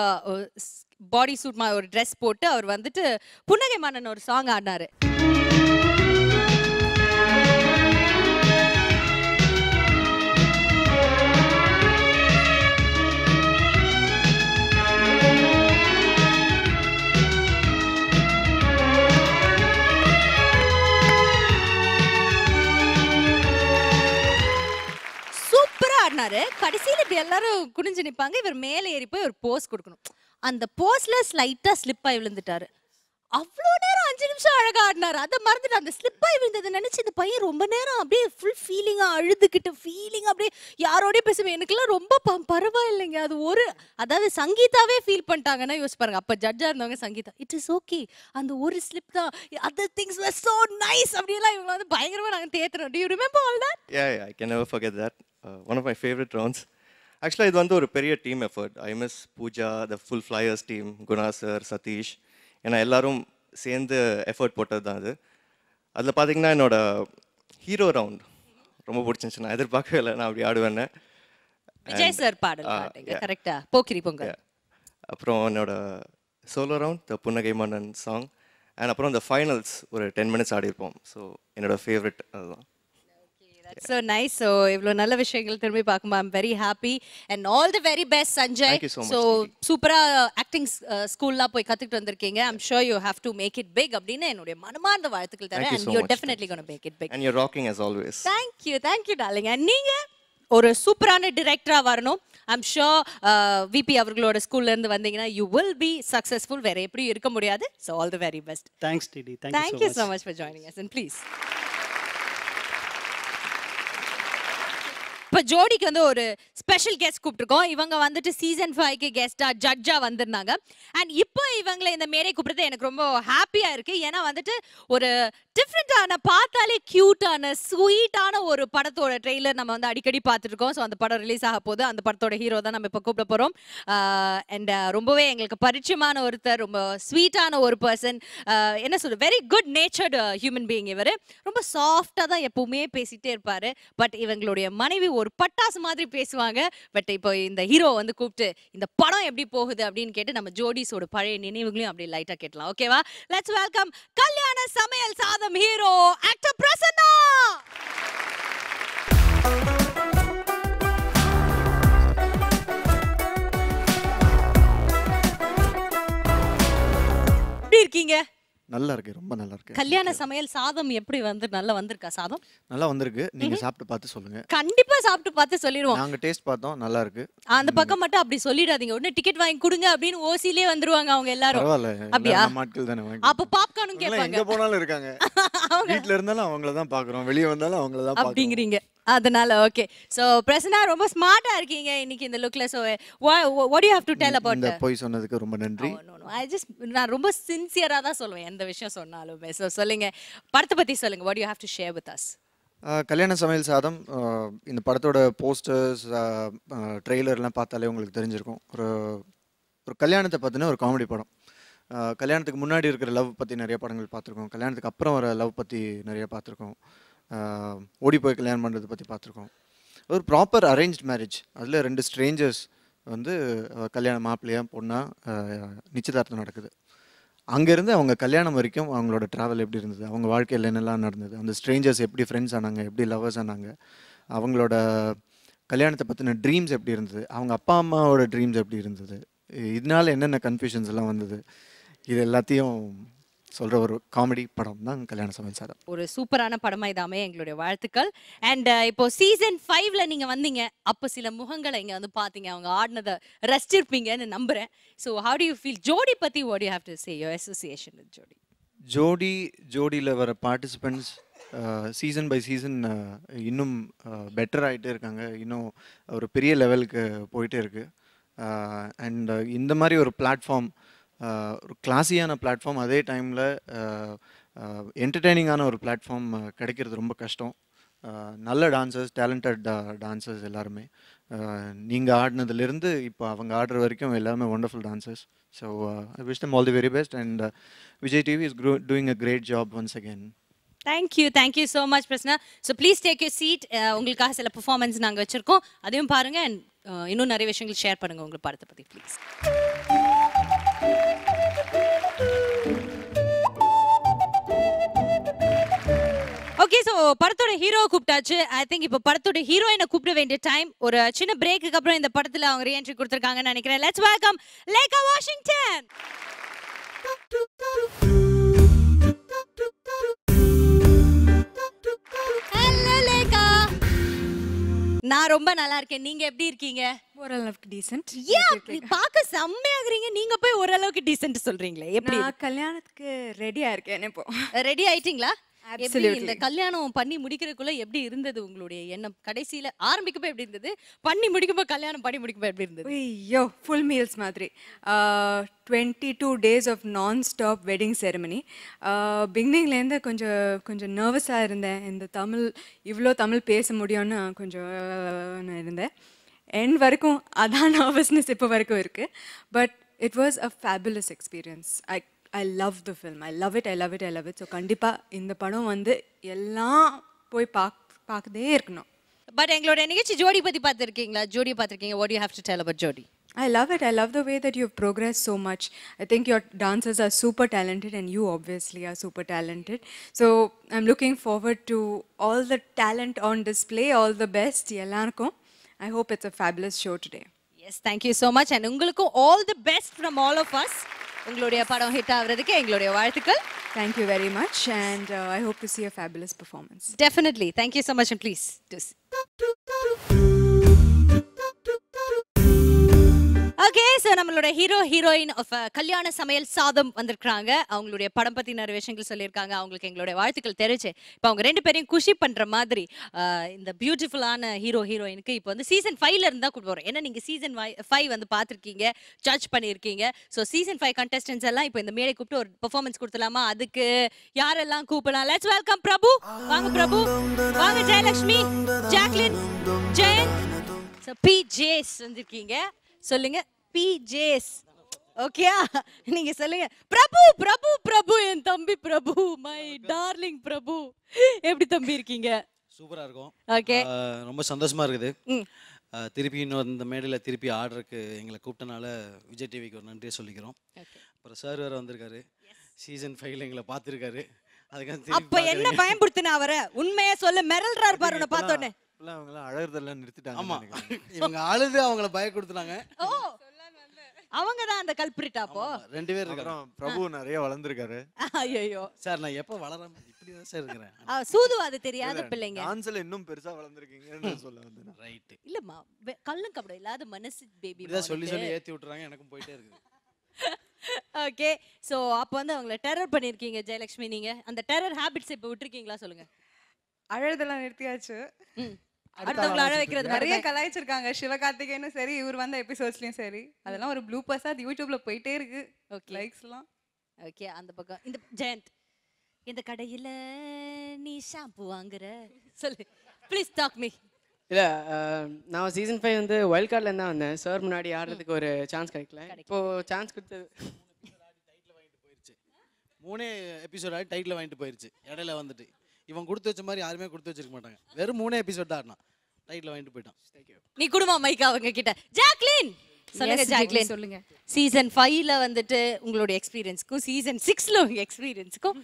பாடி சூட் மாதிரி ஒரு ட்ரெஸ் போட்டு அவர் வந்துட்டு புன்னகை மன்னன் ஒரு சாங் ஆடினாரு. சூப்பரா ஆடினாரு. கடைசியில் இப்படி எல்லாரும் குனிஞ்சு நிற்பாங்க, இவர் மேலே ஏறி போய் ஒரு போஸ் கொடுக்கணும். அந்த போஸ்ல ஸ்லைட்டா ஸ்லிப் ஆகி விழுந்துட்டாரு. அவ்வளோ நேரம் 5 நிமிஷம் அழகா ஆடினாரு. அதை மறந்துட்டு அந்த ஸ்லிப் ஆகி விழுந்ததை நினைச்சு இந்த பையன் ரொம்ப நேரம் அப்படியே ஃபுல் ஃபீலிங்கா அழுதுகிட்டு அப்படியே யாரோடய பேசுவேன். எனக்குலாம் ரொம்ப பரவாயில்லைங்க. அது அதாவது சங்கீதாவே ஃபீல் பண்ணிட்டாங்கன்னா யோசிச்சு பாருங்க. அப்போ ஜட்ஜா இருந்தவங்க சங்கீதா, இட் இஸ் ஓகே, அந்த ஒரு ஸ்லிப் தான், other things were so nice அப்படிலாம் இவங்க வந்து பயங்கரமா நாங்கள் தேத்துறோம். Do you remember all that? Yeah, I can never forget that. One of my favorite rounds. ஆக்சுவலாக இது வந்து ஒரு பெரிய team effort. I miss Pooja, the full flyers team, Guna sir, Sathish, ஏன்னா எல்லாரும் சேர்ந்து எஃபர்ட் போட்டது தான் அது. அதில் பார்த்தீங்கன்னா என்னோட ஹீரோ ரவுண்ட் ரொம்ப பிடிச்சிருந்துச்சு. நான் எதிர்பார்க்கவே இல்லை நான் அப்படி ஆடுவேன்னு. விஜய் சார் பாடல் பாட்டீங்க கரெக்டா? போக்கிரி பொங்கல். அப்புறம் என்னோட சோலோ ரவுண்ட் த புன்னகை மன்னன் சாங். அண்ட் அப்புறம் இந்த ஃபைனல்ஸ் ஒரு 10 minutes ஆடிருப்போம். ஸோ என்னோட ஃபேவரட் அதுதான். That's so nice. So இவ்ளோ நல்ல விஷயங்கள் திரும்பி பார்க்கும்போது I'm very happy and all the very best Sanjay. Thank you so much. So சூப்பரா ஆக்டிங் ஸ்கூல்ல போய் கத்துக்கிட்டு வந்திருக்கீங்க. I'm sure you have to make it big அப்படினு என்னோட மனமார்ந்த வாழ்த்துக்கள் தரேன். And you're definitely going to make it big. And you're rocking as always. Thank you darling. And நீங்க ஒரு சூப்பரான டைரக்டரா வரணும். I'm sure VP அவர்களோட ஸ்கூல்ல இருந்து வந்தீங்கன்னா you will be successful. வேற எப்படி இருக்க முடியாது. So all the very best. Thanks Didi. Thank you so much for joining us and please இப்போ ஜோடிக்கு வந்து ஒரு ஸ்பெஷல் கெஸ்ட் கூப்பிட்டுருக்கோம். இவங்க வந்துட்டு சீசன் 5க்கு கெஸ்டா ஜட்ஜா வந்திருந்தாங்க. அண்ட் இப்போ இவங்களை இந்த மேடை கூப்பிடுறது எனக்கு ரொம்ப ஹாப்பியா இருக்கு. ஏன்னா வந்துட்டு ஒரு டிஃப்ரெண்டான, பார்த்தாலே கியூட்டான, ஸ்வீட்டான ஒரு படத்தோட ட்ரெய்லர் நம்ம வந்து அடிக்கடி பார்த்துருக்கோம். ஸோ அந்த படம் ரிலீஸ் ஆக போகுது. அந்த படத்தோட ஹீரோ தான் நம்ம இப்போ கூப்பிட போகிறோம். அண்ட் ரொம்பவே எங்களுக்கு பரிச்சயமான ஒருத்தர், ரொம்ப ஸ்வீட்டான ஒரு பர்சன், என்ன சொல்ற, வெரி குட் நேச்சர்டு ஹியூமன் பீயிங். இவர் ரொம்ப சாஃப்டாக தான் எப்பவுமே பேசிகிட்டே இருப்பார். பட் இவங்களுடைய மனைவி ஒரு பட்டாசு மாதிரி பேசுவாங்க. பட் இப்போ இந்த ஹீரோ வந்து கூப்பிட்டு இந்த படம் எப்படி போகுது அப்படின்னு கேட்டு நம்ம ஜோடிஸோட பழைய நினைவுகளையும் அப்படி லைட்டாக கேட்கலாம். ஓகேவா? லெட்ஸ் வெல்கம் கல்யாண சமையல் சாதம் ஹீரோ ஆக்டர் பிரசன்னா. எப்படி இருக்கீங்க? நல்லா இருக்கு, ரொம்ப நல்லா இருக்கு. கல்யாண சமையல் சாதம் எப்படி வந்து நல்லா வந்திருக்கா? சாதம் நல்லா வந்திருக்கு. நீங்க சாப்பிட்டு பார்த்து சொல்லுங்க. கண்டிப்பா சாப்பிட்டு பார்த்து சொல்லிடுவோம். நாங்க டேஸ்ட் பார்த்தோம், நல்லா இருக்கு. அந்த பக்கம் மட்டும் அப்படி சொல்லிடாதீங்க. உடனே டிக்கெட் வாங்கி கொடுங்க அப்படின்னு ஓசிலே வந்துருவாங்க அவங்க எல்லாரும். பரவாயில்ல, அப்படியா? நம்ம ஆட்கள் தானே வாங்கி. அப்ப பாப்கார்னும் கேட்பாங்க. எங்க போனாலும் இருக்காங்க. வீட்ல இருந்தாலும் அவங்கள தான் பாக்குறோம், வெளிய வந்தாலும் அவங்கள தான் பாக்குறோம் அப்படிங்கறீங்க. அதனால ஓகே. சோ பிரசன்னா ரொம்ப ஸ்மார்ட்டா இருக்கீங்க இன்னைக்கு இந்த லுக்ல. So what do you have to tell about இந்த போய் சொன்னதுக்கு ரொம்ப நன்றி. நான் ரொம்ப சின்சியரா தான் சொல்லுவேன் எந்த விஷயம் சொன்னாலுமே. சோ சொல்லுங்க, படத்தை பத்தி சொல்லுங்க. what do you have to share with us? கல்யாண சமையல் சாதம், இந்த படத்தோட போஸ்டர்ஸ், ட்ரெய்லர்லாம் பார்த்தாலே உங்களுக்கு தெரிஞ்சிருக்கும். ஒரு கல்யாணத்தை பற்றின ஒரு காமெடி படம். கல்யாணத்துக்கு முன்னாடி இருக்கிற லவ் பற்றி நிறைய படங்கள் பார்த்துருக்கோம். கல்யாணத்துக்கு அப்புறம் வர லவ் பற்றி நிறைய பார்த்துருக்கோம். ஓடி போய் கல்யாணம் பண்ணுறதை பற்றி பார்த்துருக்கோம். ஒரு ப்ராப்பர் அரேஞ்ச்ட் மேரேஜ். அதில் 2 ஸ்ட்ரேஞ்சர்ஸ் வந்து கல்யாணம், மாப்பிள்ளையாக பொண்ணாக நிச்சயதார்த்தம் நடக்குது. அங்கேருந்து அவங்க கல்யாணம் வரைக்கும் அவங்களோட ட்ராவல் எப்படி இருந்தது, அவங்க வாழ்க்கையில் என்னெல்லாம் நடந்தது, அந்த ஸ்ட்ரேஞ்சர்ஸ் எப்படி ஃப்ரெண்ட்ஸ் ஆனாங்க, எப்படி லவ்வர்ஸ் ஆனாங்க, அவங்களோட கல்யாணத்தை பற்றின ட்ரீம்ஸ் எப்படி இருந்தது, அவங்க அப்பா அம்மாவோட ட்ரீம்ஸ் எப்படி இருந்தது, இதனால என்னென்ன கன்ஃபியூஷன்ஸ் எல்லாம் வந்தது, இது எல்லாத்தையும் சொல்கிற ஒரு காமெடி படம் தான் கல்யாண சமையல் சாதம். ஒரு சூப்பரான படமா இதாமே எங்களுடைய வாழ்த்துக்கள். அண்ட் இப்போ சீசன் 5ல நீங்க வந்தீங்க. அப்போ சில முகங்களை இங்க வந்து பாத்தீங்க, அவங்க ஆடினதை ரசிச்சிருப்பீங்கன்னு நம்புறேன். So how to you feel? ஜோடி பத்தி what do you have to say, your association with ஜோடி? ஜோடியில் வர பார்ட்டிசிபெண்ட்ஸ் சீசன் பை சீசன் இன்னும் பெட்டர் ஆகிட்டே இருக்காங்க. இன்னும் ஒரு பெரிய லெவலுக்கு போயிட்டே இருக்குது. அண்ட் இந்த மாதிரி ஒரு பிளாட்ஃபார்ம், ஒரு கிளாஸியான பிளாட்ஃபார்ம், அதே டைமில் என்டர்டெய்னிங்கான ஒரு பிளாட்ஃபார்ம் கிடைக்கிறது ரொம்ப கஷ்டம். நல்ல டான்சர்ஸ், டேலண்டட் டான்சர்ஸ் எல்லாருமே, நீங்கள் ஆடினதுலேருந்து இப்போ அவங்க ஆடுற வரைக்கும் எல்லாருமே wonderful dancers. So I wish them all the very best. And Vijay TV is doing a great job once again. Thank you so much Prasanna. So please take your seat. உங்களுக்காக சில performance நாங்கள் வச்சுருக்கோம், அதையும் பாருங்கள். அண்ட் இன்னும் நிறைய விஷயங்கள் ஷேர் பண்ணுங்கள் உங்கள் படத்தை பற்றி ப்ளீஸ். ஓகே, ஸோ படத்தோட ஹீரோ கூப்பிட்டாச்சு. ஐ திங்க் இப்போ படத்தோட ஹீரோயினை கூப்பிட வேண்டிய டைம். ஒரு சின்ன பிரேக்குக்கு அப்புறம் இந்த படத்தில் அவங்க ரீஎன்ட்ரி கொடுத்துருக்காங்கன்னு நினைக்கிறேன். Let's welcome Lekha Washington. Hello Lekha. நான் ரொம்ப நல்லா இருக்கேன். நீங்க எப்படி இருக்கீங்க? ஓரளவுக்கு டீசென்ட். பார்க்க செம்மையாகிறீங்க. நீங்க போய் ஓரளவுக்கு டீசென்ட் சொல்றீங்களே, எப்படி? நான் கல்யாணத்துக்கு ரெடியா இருக்கேன். இப்போ ரெடி ஆயிட்டீங்களா? இந்த கல்யாணம் பண்ணி முடிக்கிறதுக்குள்ள எப்படி இருந்தது உங்களுடைய எண்ணம்? கடைசியில ஆரம்பிக்கப்போ எப்படி இருந்தது, பண்ணி முடிக்கும்போது, கல்யாணம் பண்ணி முடிக்கும்போது எப்படி இருந்தது? ஐயோ, ஃபுல் மீல்ஸ் மாதிரி. 22 days ஆஃப் நான் ஸ்டாப் வெட்டிங் செரமனி. பிகினிங்லேருந்து கொஞ்சம் நர்வஸாக இருந்தேன். இந்த இவ்வளோ தமிழ் பேச முடியும்னு கொஞ்சம் இருந்தேன். எண்ட் வரைக்கும் அதான் நர்வஸ்னஸ் இப்போ வரைக்கும் இருக்குது. But it was a fabulous experience. I love the film. I love it. So கண்டிப்பாக இந்த படம் வந்து எல்லாம் போய் பார்க்கதே இருக்கணும். பட் எங்களோட நிகழ்ச்சி ஜோடி பற்றி பார்த்துருக்கீங்களா? ஜோடியை பார்த்துருக்கீங்க. what do you have to tell about ஜோடி? I love it. I love the way that you've progressed so much. I think your dancers are super talented and you obviously are super talented. So I'm looking forward to all the talent on display. All the best. எல்லாருக்கும். I hope it's a fabulous show today. Yes, thank you so much. And உங்களுக்கும் all the best from all of us. உங்களுடைய படம் hit ஆகிறதுக்கு எங்களுடைய வாழ்த்துக்கள். Thank you very much and I hope to see a fabulous performance. Definitely. Thank you so much and please do. Okay, so நம்மளோட hero heroine of கல்யாண சமையல் சாதம் வந்திருக்காங்க. அவங்களுடைய படம் பற்றி நிறைய விஷயங்கள் சொல்லியிருக்காங்க. அவங்களுக்கு எங்களுடைய வாழ்த்துக்கள் தெரிவிச்சு இப்போ அவங்க 2 பேரையும் குஷி பண்ணுற மாதிரி இந்த பியூட்டிஃபுல்லான ஹீரோ ஹீரோயினுக்கு இப்போ வந்து சீசன் 5ல இருந்தால் கூப்பிட்டு வரோம். ஏன்னா நீங்கள் சீசன் 5 வந்து பார்த்துருக்கீங்க, ஜட்ஜ் பண்ணியிருக்கீங்க. ஸோ சீசன் 5 கண்டஸ்டன்ஸ் எல்லாம் இப்போ இந்த மேடை கூப்பிட்டு ஒரு பெர்ஃபார்மன்ஸ் கொடுத்துலாமா? அதுக்கு யாரெல்லாம் கூப்பிடலாம்? Let's welcome Prabhu. வாங்க பிரபு, வாங்க ஜெயலக்ஷ்மி, ஜாக்லின், ஜெயந்த். ஸோ பிஜேஸ் வந்திருக்கீங்க. சொல்லுங்க பிஜேஸ். ஓகேயா? நீங்க சொல்லுங்க பிரபு. பிரபு பிரபு என் தம்பி பிரபு, மை டார்லிங் பிரபு. எப்படி தம்பி இருக்கீங்க? சூப்பரா இருக்கும். ஓகே, ரொம்ப சந்தோஷமா இருக்குது. திருப்பி இன்னும் இந்த மேடையில் திருப்பி ஆர்டருக்கு எங்களை கூப்பிட்டனால விஜய் டிவிக்கு ஒரு நன்றியை சொல்லிக்கிறோம். அப்புறம் சார் வேறு வந்திருக்காரு, சீசன் 5ல எங்களை பார்த்துருக்காரு. அப்ப என்ன பயன்படுத்தின அவரை? உண்மையா சொல்ல, மிரல்றாரு பாரு உன்னை பார்த்தோன்னே. அவங்களாம் அழகுறதெல்லாம் நிறுத்திட்டாங்க. ஆமா, இவங்க அழுது அவங்கள பய கொடுத்துட்டாங்க. ஓ, அவங்க தான் அந்த கல்பிரிட். அப்போ 2 பேர் இருக்காங்க. பிரபு நிறைய வளர்ந்துருக்காரு. ஐயோ சார், நான் எப்போ வளராம இப்படி தான் சார் இருக்கிறேன். சூதுவாது தெரியாத பிள்ளைங்க. டான்ஸ்ல இன்னும் பெருசா வளர்ந்துருக்கீங்கன்னு சொல்ல வந்தேன். ரைட். இல்லம்மா, கள்ளம் கபடம் இல்லாத மனசு பேபி. இதான் சொல்லி சொல்லி ஏத்தி விட்டுறாங்க, எனக்கும் போயிட்டே இருக்குது. ஓகே, ஸோ அப்போ வந்து அவங்கள டெரர் பண்ணியிருக்கீங்க ஜெயலக்ஷ்மி. நீங்க அந்த டெரர் ஹேபிட்ஸ் இப்போ விட்டுருக்கீங்களா? சொல்லுங்க. அழறதெல்லாம் நிறுத்தியாச்சு. அடுத்தவங்களை அழ வைக்கிறது நிறைய கலாய்ச்சிருக்காங்க, சிவகார்த்திகேயனும் சரி, இவர் வந்த எபிசோட்ஸ்லயும் சரி. அதெல்லாம் ஒரு ப்ளூபர்ஸா அது யூடியூப்ல போயிட்டே இருக்கு. லைக்ஸ்லாம். ஓகே, அந்த பக்கம் இந்த ஜெயந்த், இந்த கடையில நீ ஷாம்பு வாங்குற, சொல்லு ப்ளீஸ் டாக் மீ. இல்லை, நான் சீசன் 5 வந்து வைல்ட் கார்டில் தான் வந்தேன். சார் முன்னாடி ஆடுறதுக்கு ஒரு சான்ஸ் கிடைக்கல. இப்போ சான்ஸ் கொடுத்தது 3 எபிசோட் ஆகி டைட்டில் வாங்கிட்டு போயிருச்சு. இடையில வந்துட்டு இவன் கொடுத்து வச்ச மாதிரி யாருமே கொடுத்து வச்சிருக்க மாட்டாங்க. வெறும் 3 எபிசோட் தான் ஆடினான், டைட்டில் வாங்கிட்டு போயிட்டான். நீ குடும்பம் மைக்கா அவங்க கிட்ட. ஜாக்லின் சொல்லுங்க. ஜாக்லின், சொல்லுங்க. சீசன் 5ல வந்துட்டு உங்களுடைய எக்ஸ்பீரியன்ஸ்க்கும் சீசன் 6ல உங்க எக்ஸ்பீரியன்ஸ்க்கும்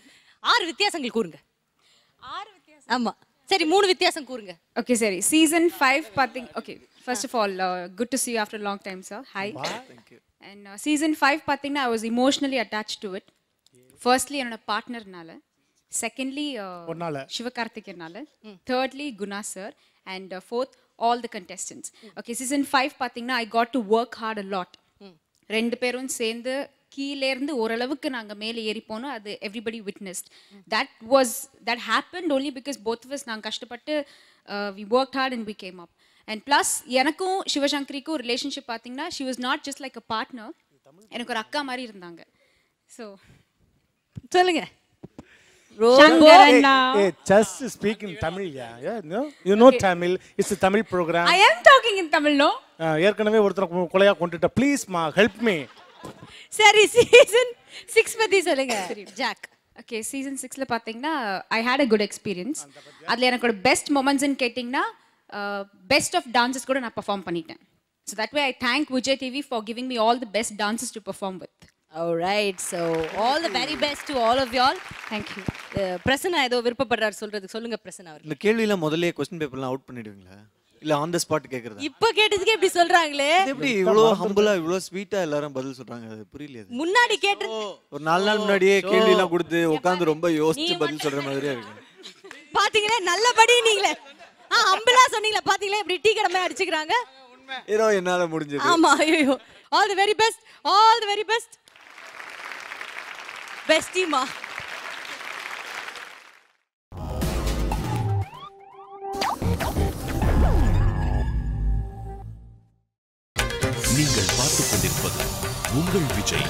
6 வித்தியாசங்கள் கூறுங்க. 6 வித்தியாசம்? ஆமா, சரி 3 வித்தியாசம் கூறுங்க. Okay, சரி. Season 5 பாத்தீங்க. Okay, first of all, good to see you after a long time, sir. Hi. Thank you. And season 5 பாத்தீங்கன்னா I was emotionally attached to it. Firstly, என்னோட பார்ட்னர்னால. Secondly, சிவகார்த்திகேயனால. Thirdly, Guna sir. And fourth, all the contestants. Okay, season 5 பாத்தீங்கன்னா I got to work hard a lot. 2 பேரும் சேர்ந்து கீழே இருந்து ஓரளவுக்கு நாங்கள் மேலே ஏறி போனோம். அது everybody witnessed. that happened only because both of us நாங்கள் கஷ்டப்பட்டு we worked hard and we came up. And plus எனக்கும் சிவசங்கரிக்கும் ரிலேஷன்ஷிப் பார்த்தீங்கன்னா she was not just like a partner, எனக்கு ஒரு அக்கா மாதிரி இருந்தாங்க. ஸோ சொல்லுங்க. Just speak in Tamil, yeah. No, you know Tamil. It's a Tamil program. I am talking in Tamil, no? ஏற்கனவே ஒருத்தர் கொலையா கொண்டுட்ட. ப்ளீஸ் மா, ஹெல்ப் மீ. சரி, சீசன் 6 பத்தி சொல்லுங்க ஜாக். ஓகே, சீசன் 6ல பார்த்தீங்கன்னா ஐ ஹேட் அ குட் எக்ஸ்பீரியன்ஸ். அதில் எனக்கோட பெஸ்ட் மொமெண்ட்ஸ்ன்னு கேட்டிங்கன்னா பெஸ்ட் ஆஃப் டான்சஸ் கூட நான் பெர்ஃபார்ம் பண்ணிட்டேன். So that way I thank Vijay TV for giving me all the best dances to perform with. Alright, so all the very best to all of y'all. Thank you. Prasanna ஏதோ விருப்பப்படுறாரு சொல்றதுக்கு சொல்லுங்க பிரசன்னா அவர். இந்த கேள்விலாம் முதல்லயே question பேப்பர்லாம் out பண்ணிடுவீங்களா? இல்ல on the spot கேக்குறதா? இப்ப கேட்டதுக்கு எப்படி சொல்றாங்களே? எப்படி இவ்ளோ ஹம்பிளா இவ்ளோ ஸ்வீட்டா எல்லாரும் பதில் சொல்றாங்க? அது புரியல. அது முன்னாடி கேட்டது ஒரு 4 நாள் முன்னாடியே கேள்விலாம் கொடுத்து உட்கார்ந்து ரொம்ப யோசிச்சு பதில் சொல்ற மாதிரியே இருக்கு. பாத்தீங்களா நல்லபடி நீங்களே ஹம்பிளா சொன்னீங்களா? பாத்தீங்களா இப்படி டீ கடமை அடிச்சுக்கறாங்க. ஏதோ என்னால முடிஞ்சது. ஆமா, ஐயோ. All the very best. All the very best. பெஸ்டிமா. நீங்கள் பார்த்துக் கொண்டிருப்பது உங்கள் விஜய்.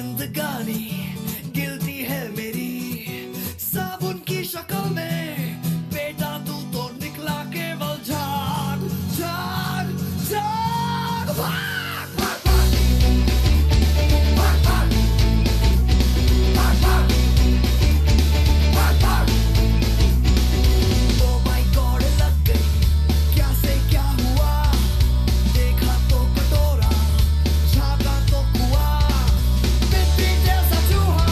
जिंदगानी गिल्टी है मेरी साबुन की शक्ल में बेटा तू तो निकला केवल झाग झाग झाग भाग भाग भाग भाग भाग भाग भाग भाग ओ माय गॉड लग गई क्या से क्या हुआ देखा तो कटोरा झागा तो कुआ मिट्टी जैसा चूहा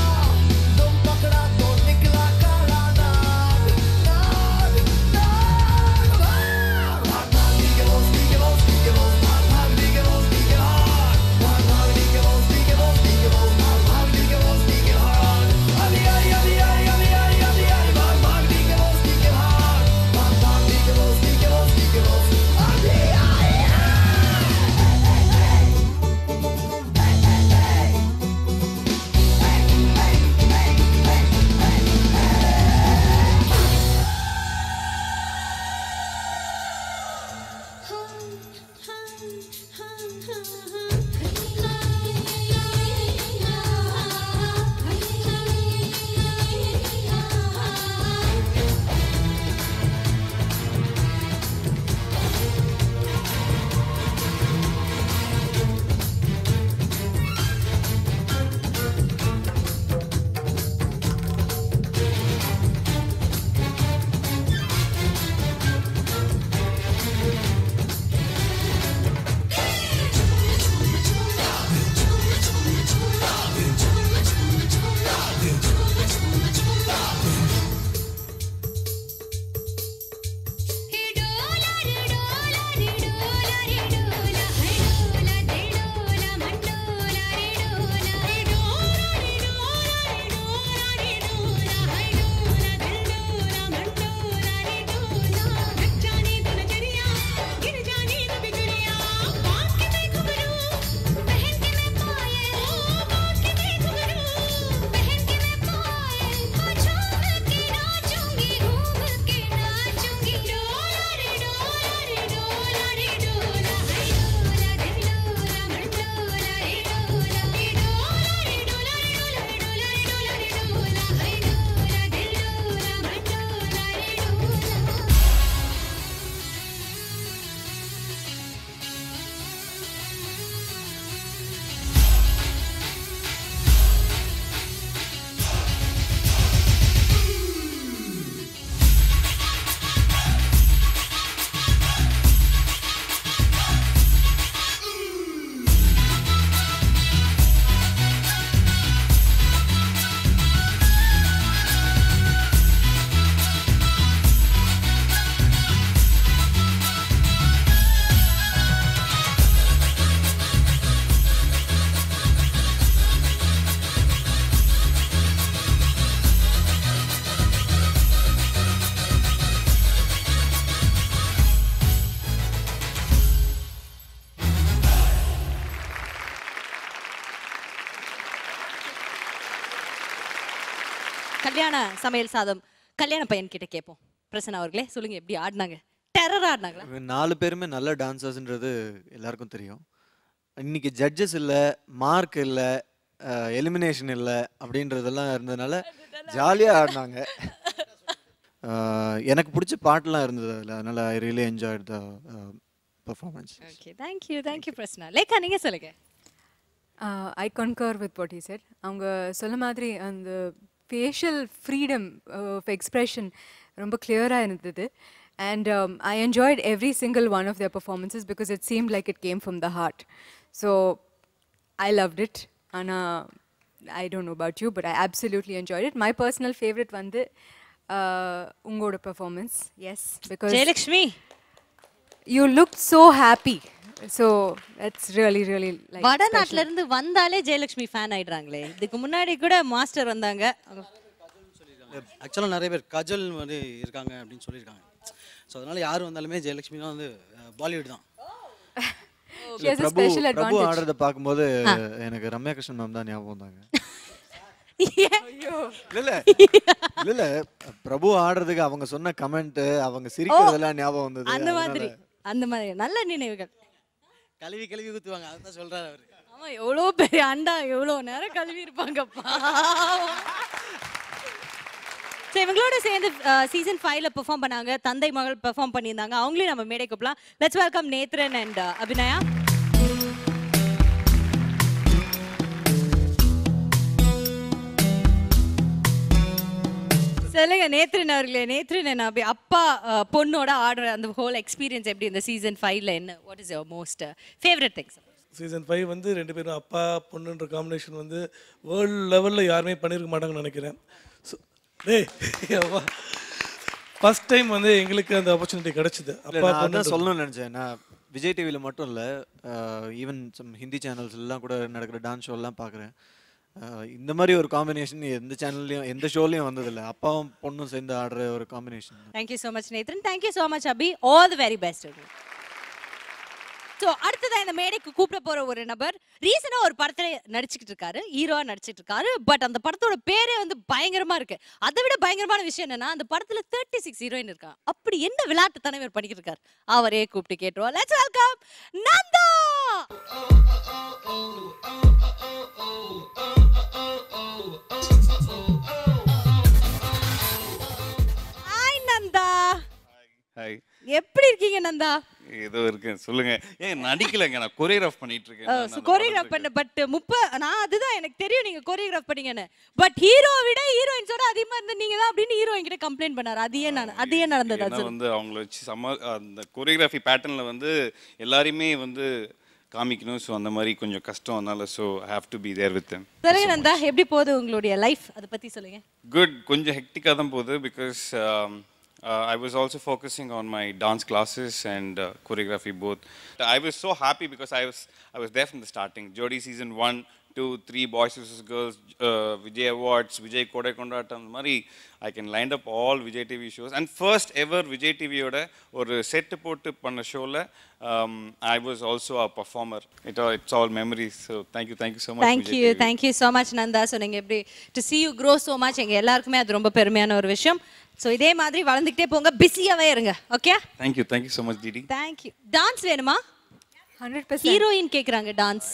तुम पकड़ा तो निकला काला नाग नाग नाग भाग भाग भाग लीके बोस भाग भाग लीके बोस भाग भाग लीके बोस भाग भाग लीके बोस अली आई अली आई अली आई अली आई भाग भाग लीके बोस भाग भाग लीके बोस अली आई கல்யாண சமையல் சாதம் கல்யாண பையன் கிட்ட கேட்போம். பிரசன்னா அவர்களே சொல்லுங்க, எப்படி ஆடினாங்க? டெரர் ஆடினாங்களா? 4 பேருமே நல்ல டான்சர்ஸ்ன்றது எல்லாருக்கும் தெரியும். இன்னைக்கு ஜட்ஜஸ் இல்லை, மார்க் இல்லை, எலிமினேஷன் இல்லை அப்படின்றதெல்லாம் இருந்ததுனால ஜாலியாக ஆடினாங்க. எனக்கு பிடிச்ச பாட்டெலாம் இருந்தது அதில், அதனால் I really enjoyed the performance. Okay, thank you Prasanna. Lekha நீங்கள் சொல்லுங்க. I concur with what he said. அவங்க சொன்ன மாதிரி அந்த ஃபேஷியல் ஃப்ரீடம் ஆஃப் எக்ஸ்பிரஷன் ரொம்ப கிளியராக இருந்தது. And I enjoyed every single one of their performances because it seemed like it came from the heart. So I loved it. Anna, I don't know about you, but I absolutely enjoyed it. My personal favorite one, ungoda performance. Yes, because Jayalakshmi, you looked so happy. So that's really like வடநாட்டுல இருந்து வந்தாலே Jayalakshmi fan ஆயிடுறாங்களே. இதுக்கு முன்னாடி கூட master வந்தாங்க. ஆக்சுவலாக நிறைய பேர் கஜல் வந்து இருக்காங்க அப்படின்னு சொல்லியிருக்காங்க. ஸோ அதனால யார் வந்தாலுமே ஜெயலட்சுமி தான் வந்து பாலிவுட் தான். பிரபு ஆடுறத பார்க்கும்போது எனக்கு ரம்யா கிருஷ்ணன் மேம் தான் ஞாபகம் வந்தாங்க. இல்ல பிரபு ஆடுறதுக்கு அவங்க சொன்ன கமெண்ட், அவங்க சிரிக்கிறதெல்லாம் ஞாபகம் வந்தது. அந்த மாதிரி நல்ல நினைவுகள். கழுவி ஊத்துவாங்க, அதான் சொல்றாரு அவரு. அவன் எவ்வளோ பெரிய அண்டா எவ்வளோ நேரம் கழுவி இருப்பாங்கப்பா. ஸோ இவங்களோட சேர்ந்து சீசன் 5ல பெர்ஃபார்ம் பண்ணாங்க, தந்தை மகள் பெர்ஃபார்ம் பண்ணியிருந்தாங்க. அவங்களையும் நம்ம மேடை கூப்பிடலாம். Let's welcome Nethran and Abhinaya. சொல்லுங்க நேத்ரன் அவர்களே. நேத்ரன் அபி அப்பா பொண்ணோட ஆடுற அந்த ஹோல் எக்ஸ்பீரியன்ஸ் எப்படி இந்த சீசன் 5ல என்ன? What is your most favourite things? Season 5 வந்து 2 பேரும் அப்பா பொண்ணுன்ற காம்பினேஷன் வந்து வேர்ல்டு லெவலில் யாருமே பண்ணியிருக்க மாட்டாங்கன்னு நினைக்கிறேன். ஃபர்ஸ்ட் டைம் வந்து எங்களுக்கு அந்த ஆப்பர்ச்சுனிட்டி கிடைச்சிது. அப்பா நான் சொல்லணும்னு நினச்சேன். நான் விஜய் டிவியில் மட்டும் இல்லை, ஈவன் சம் ஹிந்தி சேனல்ஸ் எல்லாம் கூட நடக்கிற டான்ஸ் ஷோலாம் பார்க்குறேன். இந்த மாதிரி ஒரு காம்பினேஷன் எந்த சேனல்லையும் எந்த ஷோலையும் வந்ததில்லை. அப்பாவும் பொண்ணும் சேர்ந்து ஆடுற ஒரு combination. Thank you so much Nethran. Thank you so much Abhi. All the very best. So அடுத்ததான் இந்த மேடைக்கு கூப்பிட போற ஒரு நபர் ரீசனாக ஒரு படத்தில் நடிச்சுக்கிட்டு இருக்காரு, ஹீரோவா நடிச்சிட்டு இருக்காரு. பட் அந்த படத்தோட பேரே வந்து பயங்கரமா இருக்கு. அதை விட பயங்கரமான விஷயம் என்னன்னா அந்த படத்துல 36 ஹீரோயின் இருக்காங்க. அப்படி என்ன விளையாட்டு தலைவர் பண்ணிக்கிட்டு இருக்காரு, அவரே கூப்பிட்டு கேட்டுருவோம். Let's welcome Nandha. Hi Nandha. Hi. எப்படி இருக்கீங்க நந்தா? ஏதோ இருக்கேன், சொல்லுங்க. ஏன் நடிக்கலங்க, நான் கொரியோகிராஃப் பண்ணிட்டு இருக்கேன். கொரியோகிராஃப் பண்ண பட் நான் அதுதான் எனக்கு தெரியும் நீங்க கொரியோகிராஃப் பண்ணீங்கன்னு. பட் ஹீரோ விட ஹீரோயின்ஸோட அதிகமா இருந்து நீங்க தான் அப்படின்னு ஹீரோ என்கிட்ட கம்ப்ளைண்ட் பண்ணாரு. அது ஏன் நடந்தது? அது வந்து அவங்கள வச்சு அந்த கொரியோகிராஃபி பேட்டர்ன்ல வந்து எல்லாரையுமே வந்து காமிக்கணும். ஸோ அந்த மாதிரி கொஞ்சம் கஷ்டம், அதனால so have to be there with them. சொல்லுங்க நந்தா, எப்படி போகுது உங்களுடைய லைஃப், அதை பத்தி சொல்லுங்க. குட். கொஞ்சம் ஹெக்டிக்காக தான் போகுது because I was also focusing on my dance classes and choreography both. I was so happy because I was there from the starting. Jodi season 1, 2, 3, Boys vs Girls, Vijay Awards, Vijay Kodai Kondatam, Mari. I can line up all Vijay TV shows. And first ever Vijay TV oda or set போட்டு பண்ண ஷோல I was also a performer. It's all memories. So thank you so much. Thank you so much Nanda. So நீங்க எப்படி to see you grow so much எங்க எல்லாருக்குமே அது ரொம்ப பெருமையான ஒரு விஷயம். So இதே மாதிரி வளர்ந்துக்கிட்டே போங்க, பிஸியாவே இருங்க. Okay? Thank you so much Didi. Thank you. Dance வேணுமா? 100%. ஹீரோயின் கேக்குறாங்க dance.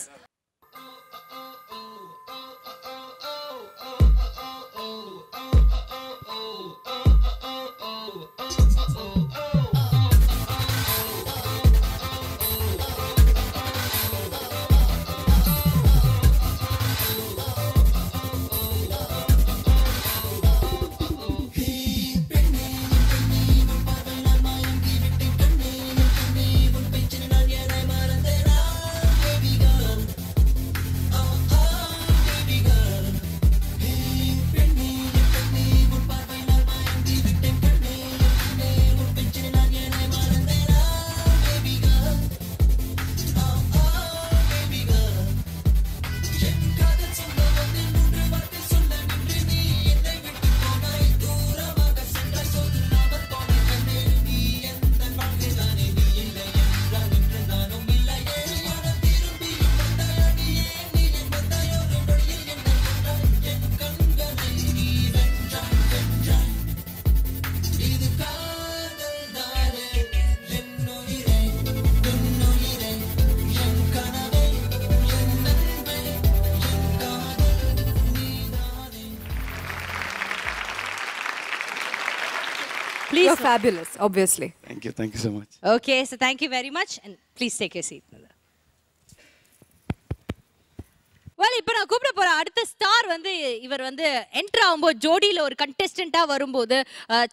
Please. You're fabulous, obviously. Thank you so much. Okay, so thank you very much and please take your seat. Well, இப்போ நான் கூப்பிட போற அடுத்த star வந்து இவர் வந்து என்டர் ஆகும்போது ஜோடியில் ஒரு கண்டெஸ்டண்டா வரும்போது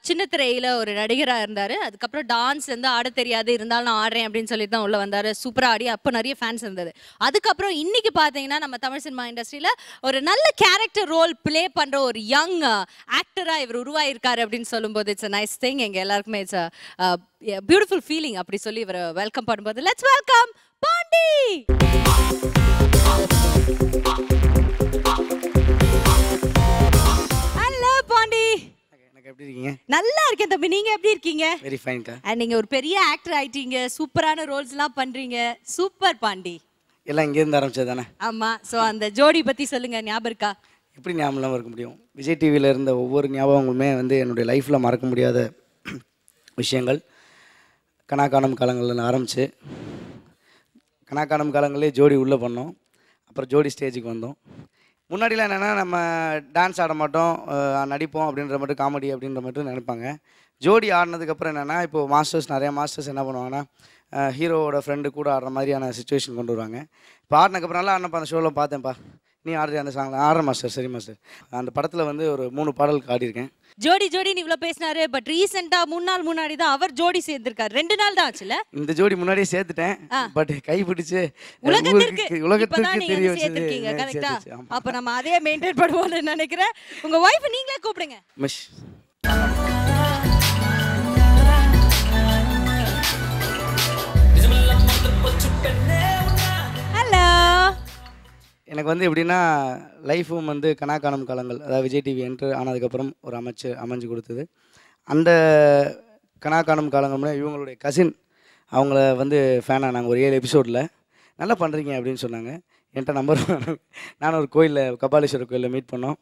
சின்ன திரையில ஒரு நடிகராக இருந்தாரு. அதுக்கப்புறம் டான்ஸ் வந்து ஆட தெரியாது, இருந்தாலும் நான் ஆடுறேன் அப்படின்னு சொல்லி தான் உள்ள வந்தாரு. சூப்பரா ஆடி அப்போ நிறைய ஃபேன்ஸ் இருந்தது. அதுக்கப்புறம் இன்னைக்கு பார்த்தீங்கன்னா நம்ம தமிழ் சினிமா இண்டஸ்ட்ரியில ஒரு நல்ல கேரக்டர் ரோல் பிளே பண்ற ஒரு யங் ஆக்டரா இவர் உருவாயிருக்காரு அப்படின்னு சொல்லும்போது இட்ஸ் அ நைஸ் திங். எங்க எல்லாருக்குமே இட்ஸ் அ பியூட்டிஃபுல் ஃபீலிங் அப்படி சொல்லி இவரை வெல்கம் பண்ணும்போது. Let's welcome Pandi. Hello Pandi. எனக்கு எப்படி இருக்கீங்க? நல்லா இருக்கேன் தம்பி, நீங்க எப்படி இருக்கீங்க? வெரி ஃபைன் கா. அண்ட் நீங்க ஒரு பெரிய ஆக்டர் ஆயிட்டீங்க, சூப்பரான ரோல்ஸ்லாம் பண்றீங்க. சூப்பர் பாண்டி. எல்லாம் இங்க இருந்து ஆரம்பிச்சது தானே? ஆமா. சோ அந்த ஜோடி பத்தி சொல்லுங்க, ஞாபகம் இருக்கா? எப்படி ஞாபகம் இல்லாம இருக்க முடியும்? விஜய் டிவியில் இருந்த ஒவ்வொரு ஞாபகங்களுமே வந்து என்னுடைய லைஃப்பில் மறக்க முடியாத விஷயங்கள். கணக்கானம் காலங்களில் ஆரம்பிச்சு கணக்கானம் காலங்களே ஜோடி உள்ளே பண்ணோம். அப்புறம் ஜோடி ஸ்டேஜுக்கு வந்தோம். முன்னாடிலாம் என்னென்னா நம்ம டான்ஸ் ஆட மாட்டோம், நடிப்போம் அப்படின்ற மட்டும் காமெடி அப்படின்ற மட்டும் நினைப்பாங்க. ஜோடி ஆடினதுக்கப்புறம் என்னென்னா இப்போது மாஸ்டர்ஸ் நிறையா மாஸ்டர்ஸ் என்ன பண்ணுவாங்கன்னா ஹீரோவோட ஃப்ரெண்டு கூட ஆடுற மாதிரியான சுச்சுவேஷன் கொண்டு வருவாங்க. இப்போ ஆடினதுக்கப்புறம் நல்லா ஆடினப்பா அந்த ஷோவில் பார்த்தேன்ப்பா, நீ ஆடுறியா அந்த சாங்கில்? ஆடுறேன் மாஸ்டர். சரி மாஸ்டர். அந்த படத்தில் வந்து ஒரு 3 பாடலுக்கு ஆடியிருக்கேன். ஜோடின்னு இவ்வளோ பேசினாரு. பட் ரீசெண்டாக 3 நாள் முன்னாடி தான் அவர் ஜோடி சேர்ந்திருக்காரு. 2 நாள் தான் ஆச்சுல. இந்த ஜோடி முன்னாடியே சேர்த்துட்டேன். பட் கை பிடிச்சு உலகத்திற்கு தெரிய வச்சிருக்கீங்க. கரெக்டா? அப்ப நம்ம அதே மெயின்டைன் பண்ணுவோம்னு நினைக்கிறேன். உங்க வைஃப் நீங்களே கூப்பிடுங்க. மிஷ். ஹலோ. எனக்கு வந்து எப்படின்னா லைஃபும் வந்து கனாக்கானம் காலங்கள், அதாவது விஜய் டிவி என்ட்ரு ஆனதுக்கப்புறம் ஒரு அமைஞ்சு கொடுத்தது. அந்த கனாக்கானம் காலங்கள் இவங்களுடைய கசின் அவங்கள வந்து ஃபேனாக நாங்கள் ஒரு 7 எபிசோடில் நல்லா பண்ணுறீங்க அப்படின்னு சொன்னாங்க. என்கிட்ட நம்பர் நான் ஒரு கோயிலில் கபாலீஸ்வரர் கோயிலில் மீட் பண்ணோம்,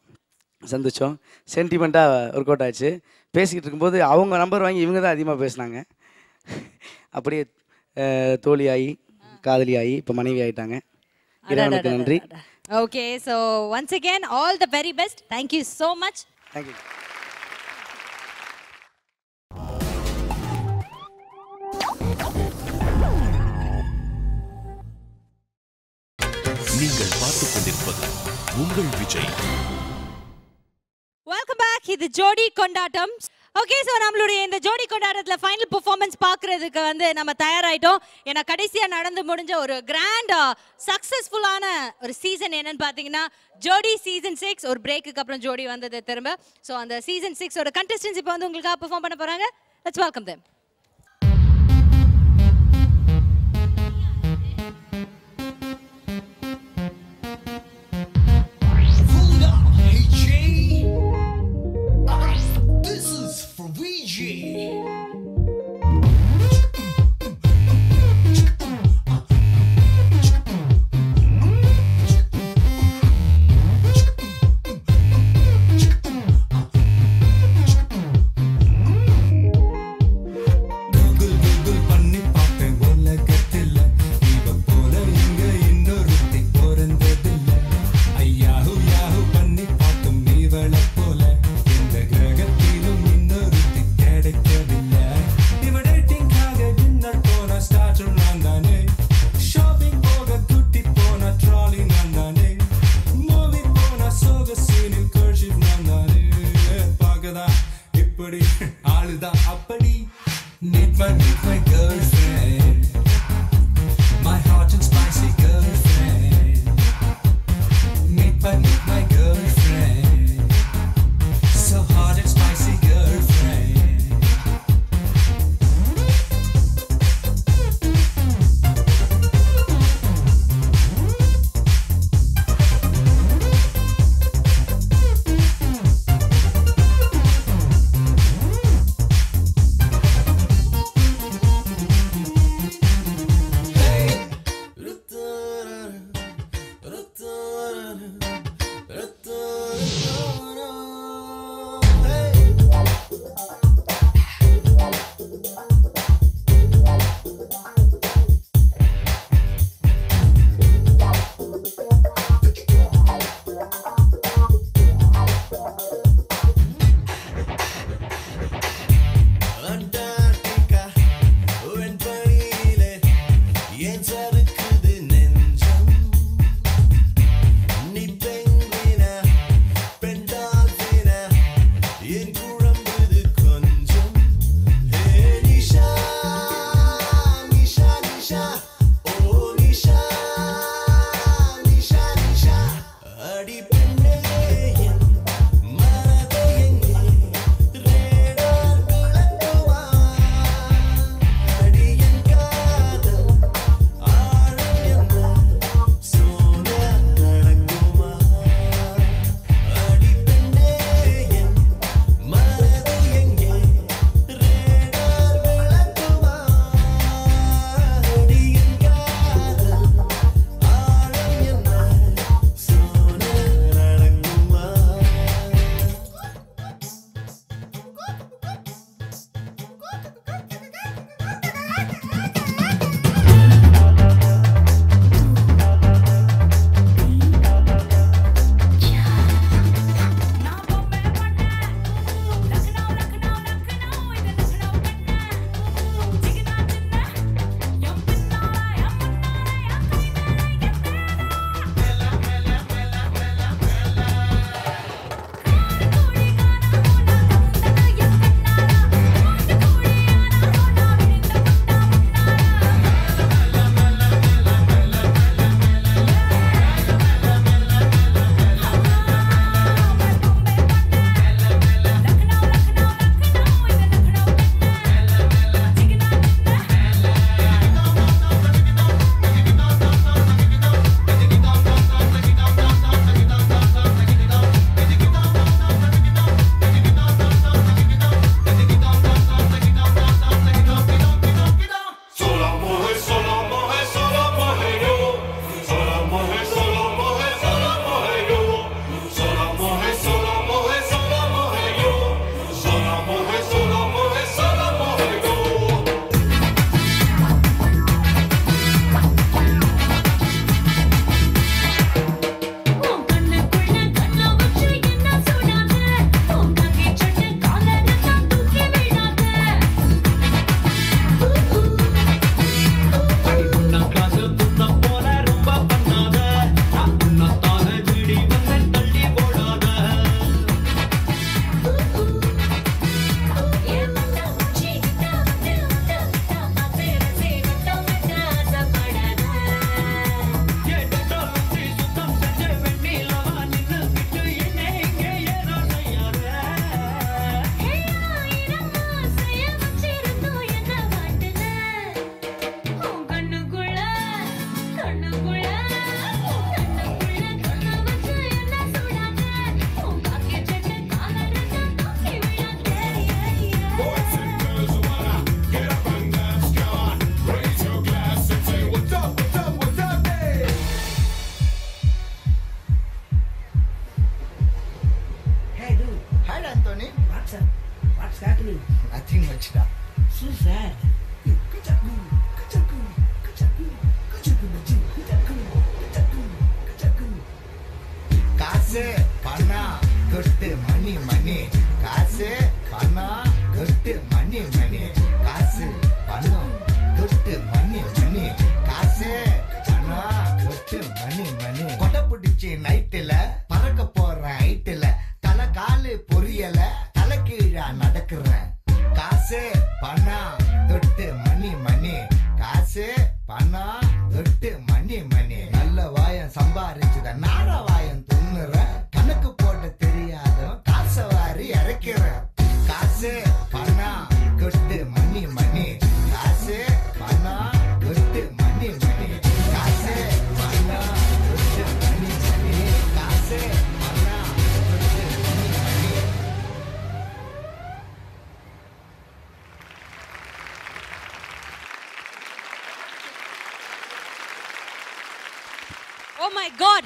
சந்தித்தோம். சென்டிமெண்ட்டாக ஒர்க் அவுட் ஆச்சு. பேசிக்கிட்டு இருக்கும்போது அவங்க நம்பர் வாங்கி இவங்க தான் அதிகமாக பேசினாங்க. அப்படியே தோழியாகி காதலியாகி இப்போ மனைவி ஆகிட்டாங்க. இறைவனுக்கு நன்றி. Okay, so once again all the very best. Thank you so much. Thank you. நீங்கள் பார்த்துக் கொண்டிருப்பது உங்கள் விஜய். Welcome back. இது ஜோடி கொண்டாட்டம். ஓகே, ஸோ நம்மளுடைய இந்த ஜோடி கொண்டாட்டத்தில் ஃபைனல் பெர்ஃபார்மன்ஸ் பார்க்குறதுக்கு வந்து நம்ம தயாராகிட்டோம். ஏன்னா கடைசியாக நடந்து முடிஞ்ச ஒரு கிராண்ட் சக்ஸஸ்ஃபுல்லான ஒரு சீசன் என்னன்னு பார்த்தீங்கன்னா ஜோடி சீசன் 6. ஒரு பிரேக்குக்கு அப்புறம் ஜோடி வந்தது திரும்ப. ஸோ அந்த சீசன் 6ஓட கண்டஸ்டன்ஸ் இப்போ வந்து உங்களுக்காக பெர்ஃபார்ம் பண்ண போகிறாங்க. Let's welcome them. happening? Nothing much da. So sad. காசு பணம் கொட்டு மணி மணி காசு பணம் கொட்டு மணி மணி காசு பணம் கொட்டு மணி மணி காசு பணம் கொட்டு மணி மணி கொடை பிடிச்சி நைட்டுல பறக்க போற ஹைட்டுல தலை காலு பொரியல தலை கீழா நடக்கிறேன் காசு பணம் தொட்டு மணி மணி காசு பணம் தொட்டு மணி மணி நல்ல வாயம் சம்பாரிச்சுத நார வாயம் துண்ணுற கணக்கு போட தெரியாத காசை வாரி இறக்கிற காசு பணம் கொட்டு மணி மணி காசு பணம் கொட்டு மணி மணி காசு பணம் கொட்டு மணி மணி காசு பணம் கொட்டு மணி மணி. Oh my god.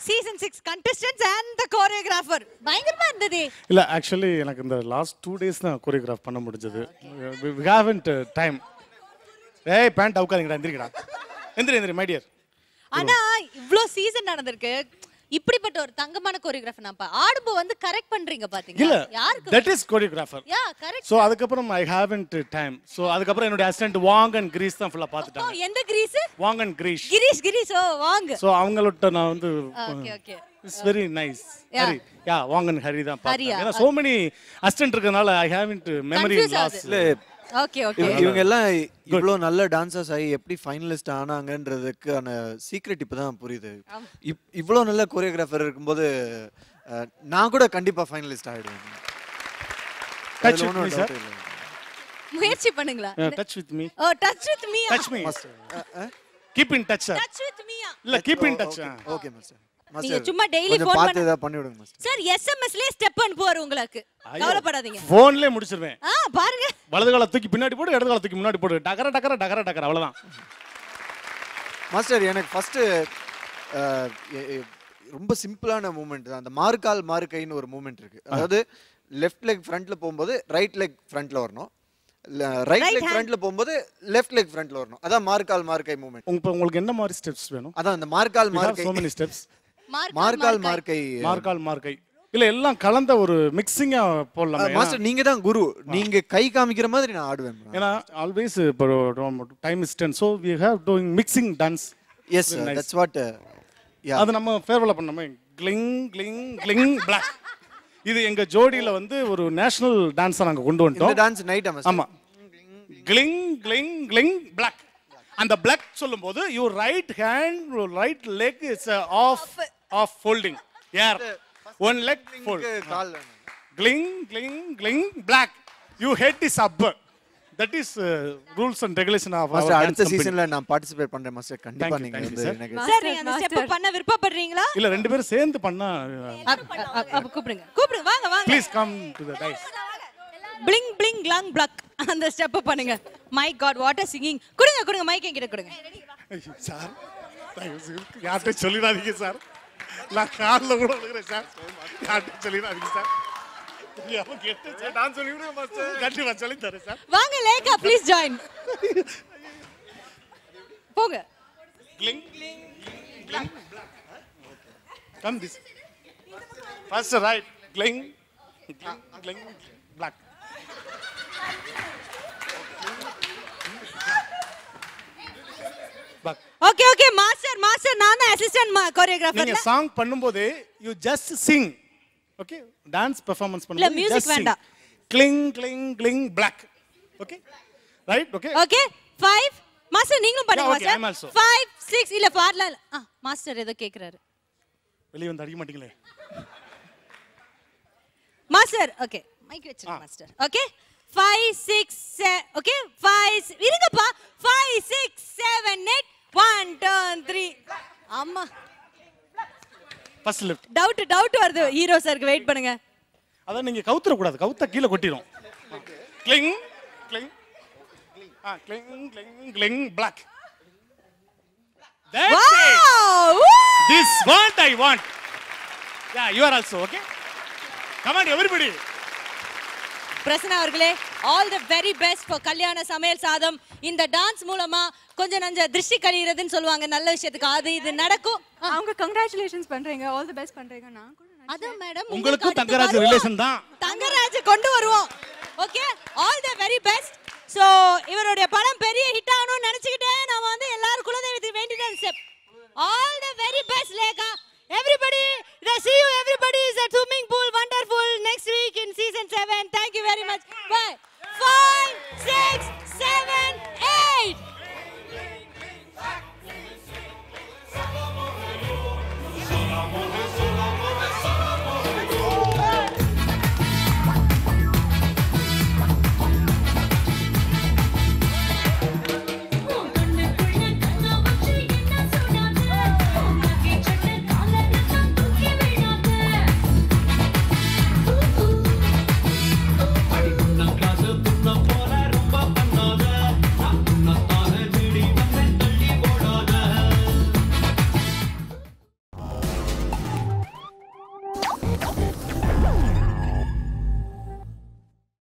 Season 6 contestants and the choreographer. பயங்கரமா இருந்தது. இல்ல ஆக்சுவலி எனக்கு இந்த லாஸ்ட் 2 days தான் கோரியோகிராஃப் பண்ண முடிஞ்சது. We haven't time. ஏய் பேண்ட் அவுக்காதீங்கடா எந்திரிங்கடா. எந்திரி மை டியர். ஆனா இவ்ளோ சீசன் நடந்திருக்கு. இப்படிப்பட்ட ஒரு தங்கமான கோரியோகிராஃபர் நான் ஆடுபோ வந்து கரெக்ட் பண்றீங்க பாத்தீங்களா? இல்ல யாருக்கு? that is choreographer. Yeah, correct. So அதுக்கு அப்புறம் I haven't time. So அதுக்கு அப்புறம் என்னோட அசிஸ்டன்ட் வாங் அண்ட் கிரீஸ் தான் ஃபுல்லா பாத்துட்டாங்க. எந்த கிரீஸ்? வாங் அண்ட் கிரீஷ். கிரீஷ் ஓ வாங்க. So அவங்களோட நான் வந்து okay. It's very nice. Hari. Yeah, வாங் அண்ட் ஹரி தான் பார்த்தேன். ஏன்னா so many assistant இருக்கனால I haven't memory loss. Okay. இவங்க எல்லாம் இவ்வளோ நல்ல டான்சர்ஸ் ஆகி எப்படி ஃபைனலிஸ்ட் ஆனாங்கன்றதுக்கான சீக்ரெட் இப்போ தான் புரியுது. இவ்வளோ நல்ல கோரியோகிராஃபர் இருக்கும்போது நான் கூட கண்டிப்பாக ஃபைனலிஸ்ட் ஆகிடுவேன். முயற்சி பண்ணுங்களா? Touch with me. Oh touch with me. Touch me. Keep in touch. Touch with me. இல்ல keep in touch. Okay master. நீங்க சும்மா டெய்லி ஃபோன் பார்த்து ஏதா பண்ணி விடுங்க மாஸ்டர். சார் எஸ்எம்எஸ்லயே ஸ்டெப் அனுப்புவார் உங்களுக்கு. கவலைப்படாதீங்க. ஃபோன்லயே முடிச்சிருவேன். பாருங்க. வலது கால தூக்கி பின்னாடி போடு, இடது கால தூக்கி முன்னாடி போடு. டகர அவ்வளவுதான். மாஸ்டர் எனக்கு ஃபர்ஸ்ட் ரொம்ப சிம்பிளான மூவ்மெண்ட் தான். அந்த மார்கால் மார்கைன்னு ஒரு மூவ்மெண்ட் இருக்கு. அதாவது லெஃப்ட் லெக் ஃப்ரண்ட்ல போகும்போது ரைட் லெக் ஃப்ரண்ட்ல வரணும். ரைட் லெக் ஃப்ரண்ட்ல போகும்போது லெஃப்ட் லெக் ஃப்ரண்ட்ல வரணும். அதான் மார்கால் மார்கை மூவ்மெண்ட். உங்களுக்கு என்ன மாதிரி ஸ்டெப்ஸ் வேணும்? அதான் அந்த மார்கால் மார்கை. so many steps. மார்கால் மார்கை இல்ல எல்லாம் கலந்த ஒரு மிக்சிங்கா போடலாம். மாஸ்டர் நீங்க தான் குரு. நீங்க கை காமிக்கிற மாதிரி நான் ஆடுவேன். ஏன்னா always time is 10 so we have doing mixing dance. Yes sir, that's what அது நம்ம ஃபேர்வெல்ல பண்ணோமே. கிளிங் கிளிங் கிளிங் பிளாக். இது எங்க ஜோடியில வந்து ஒரு நேஷனல் டான்ஸா நாங்க கொண்டு வந்துட்டோம். இந்த டான்ஸ் நைட் ஆமா. கிளிங் கிளிங் கிளிங் பிளாக். அந்த பிளாக் சொல்லும்போது your right hand right leg is off folding. Yeah. One leg fold. Gling gling gling black. Your head is up. That is rules and regulation of master. அடுத்த சீசன்ல நான் participate பண்றேன் master. கண்டிப்பா நீங்க எனக்கு sir நீங்க அந்த ஸ்டெப் பண்ண விருப்பப்படுறீங்களா? இல்ல ரெண்டு பேரும் சேர்ந்து பண்ணா அப்ப கூப்பிடுங்க வாங்க. Please come to the dice. Bling bling glang black. அந்த ஸ்டெப் பண்ணுங்க. My god what a singing. கொடுங்க மைக் என்கிட்ட கொடுங்க. சார் யார்கிட்ட சொல்லிடாதீங்க சார். நான் கால்ல கூட விழுகிறேன் சார். யார்கிட்ட சொல்லிடாதீங்க சார். டான்ஸ் சொல்லி விடுங்க மாஸ்டர். கண்டிப்பா சொல்லி தரேன் சார். வாங்க லேகா ப்ளீஸ் ஜாயின். போங்க. Cling cling come this. First right cling cling black. Okay master நான் தான் அசிஸ்டன்ட் கோரியோகிராஃபர். நீங்க சாங் பண்ணும்போது you just sing. Okay, dance performance இல்ல மியூசிக் வேண்டாம். Cling cling cling black. Okay, right? Okay 5 master நீங்களும் பண்ணுங்க master. 5 6 இல்ல பாடல. மாஸ்டர் ஏதோ கேக்குறாரு. வெளிய வந்து அடிக்க மாட்டீங்களே மாஸ்டர். ஓகே மைக் வெச்சிருங்க மாஸ்டர். ஓகே 5 6 7 ஓகே 5 இருங்கப்பா 5 6 7 8 1 2 3 அம்மா ஃபர்ஸ்ட் லெஃப்ட். டவுட் வருது ஹீரோ சார்க்கு. வெயிட் பண்ணுங்க. அத நீங்க கவுத்தற கூடாது. கவுத்தா கீழ கொட்டிரும். கிளிங் கிளிங் கிளிங் கிளிங் கிளிங் black. That's it. This what I want. Yeah, you are also okay. Come on everybody. Prasanna அவர்களே, all the very best for கல்யாண சமையல் சாதம். இந்த டான்ஸ் மூலமா கொஞ்சம் நஞ்ச திருஷ்டி கழியறதுன்னு சொல்லுவாங்க, நல்ல விஷயத்துக்கு அது இது நடக்கும். அவங்க கங்க்ராச்சுலேஷன்ஸ் பண்றீங்க, ஆல் தி பெஸ்ட் பண்றீங்க. நான் கூட அதான் மேடம், உங்களுக்கும் தங்கராஜ் ரிலேஷன் தான். தங்கராஜ் கொண்டு வருவோம். Okay, all the very best. So இவருடைய படம் பெரிய ஹிட் ஆகணும்னு நினைச்சுக்கிட்டே நாம வந்து எல்லாரும் குலதெய்வத்துக்கு வேண்டிதான். All the very best Lekha. Everybody, see you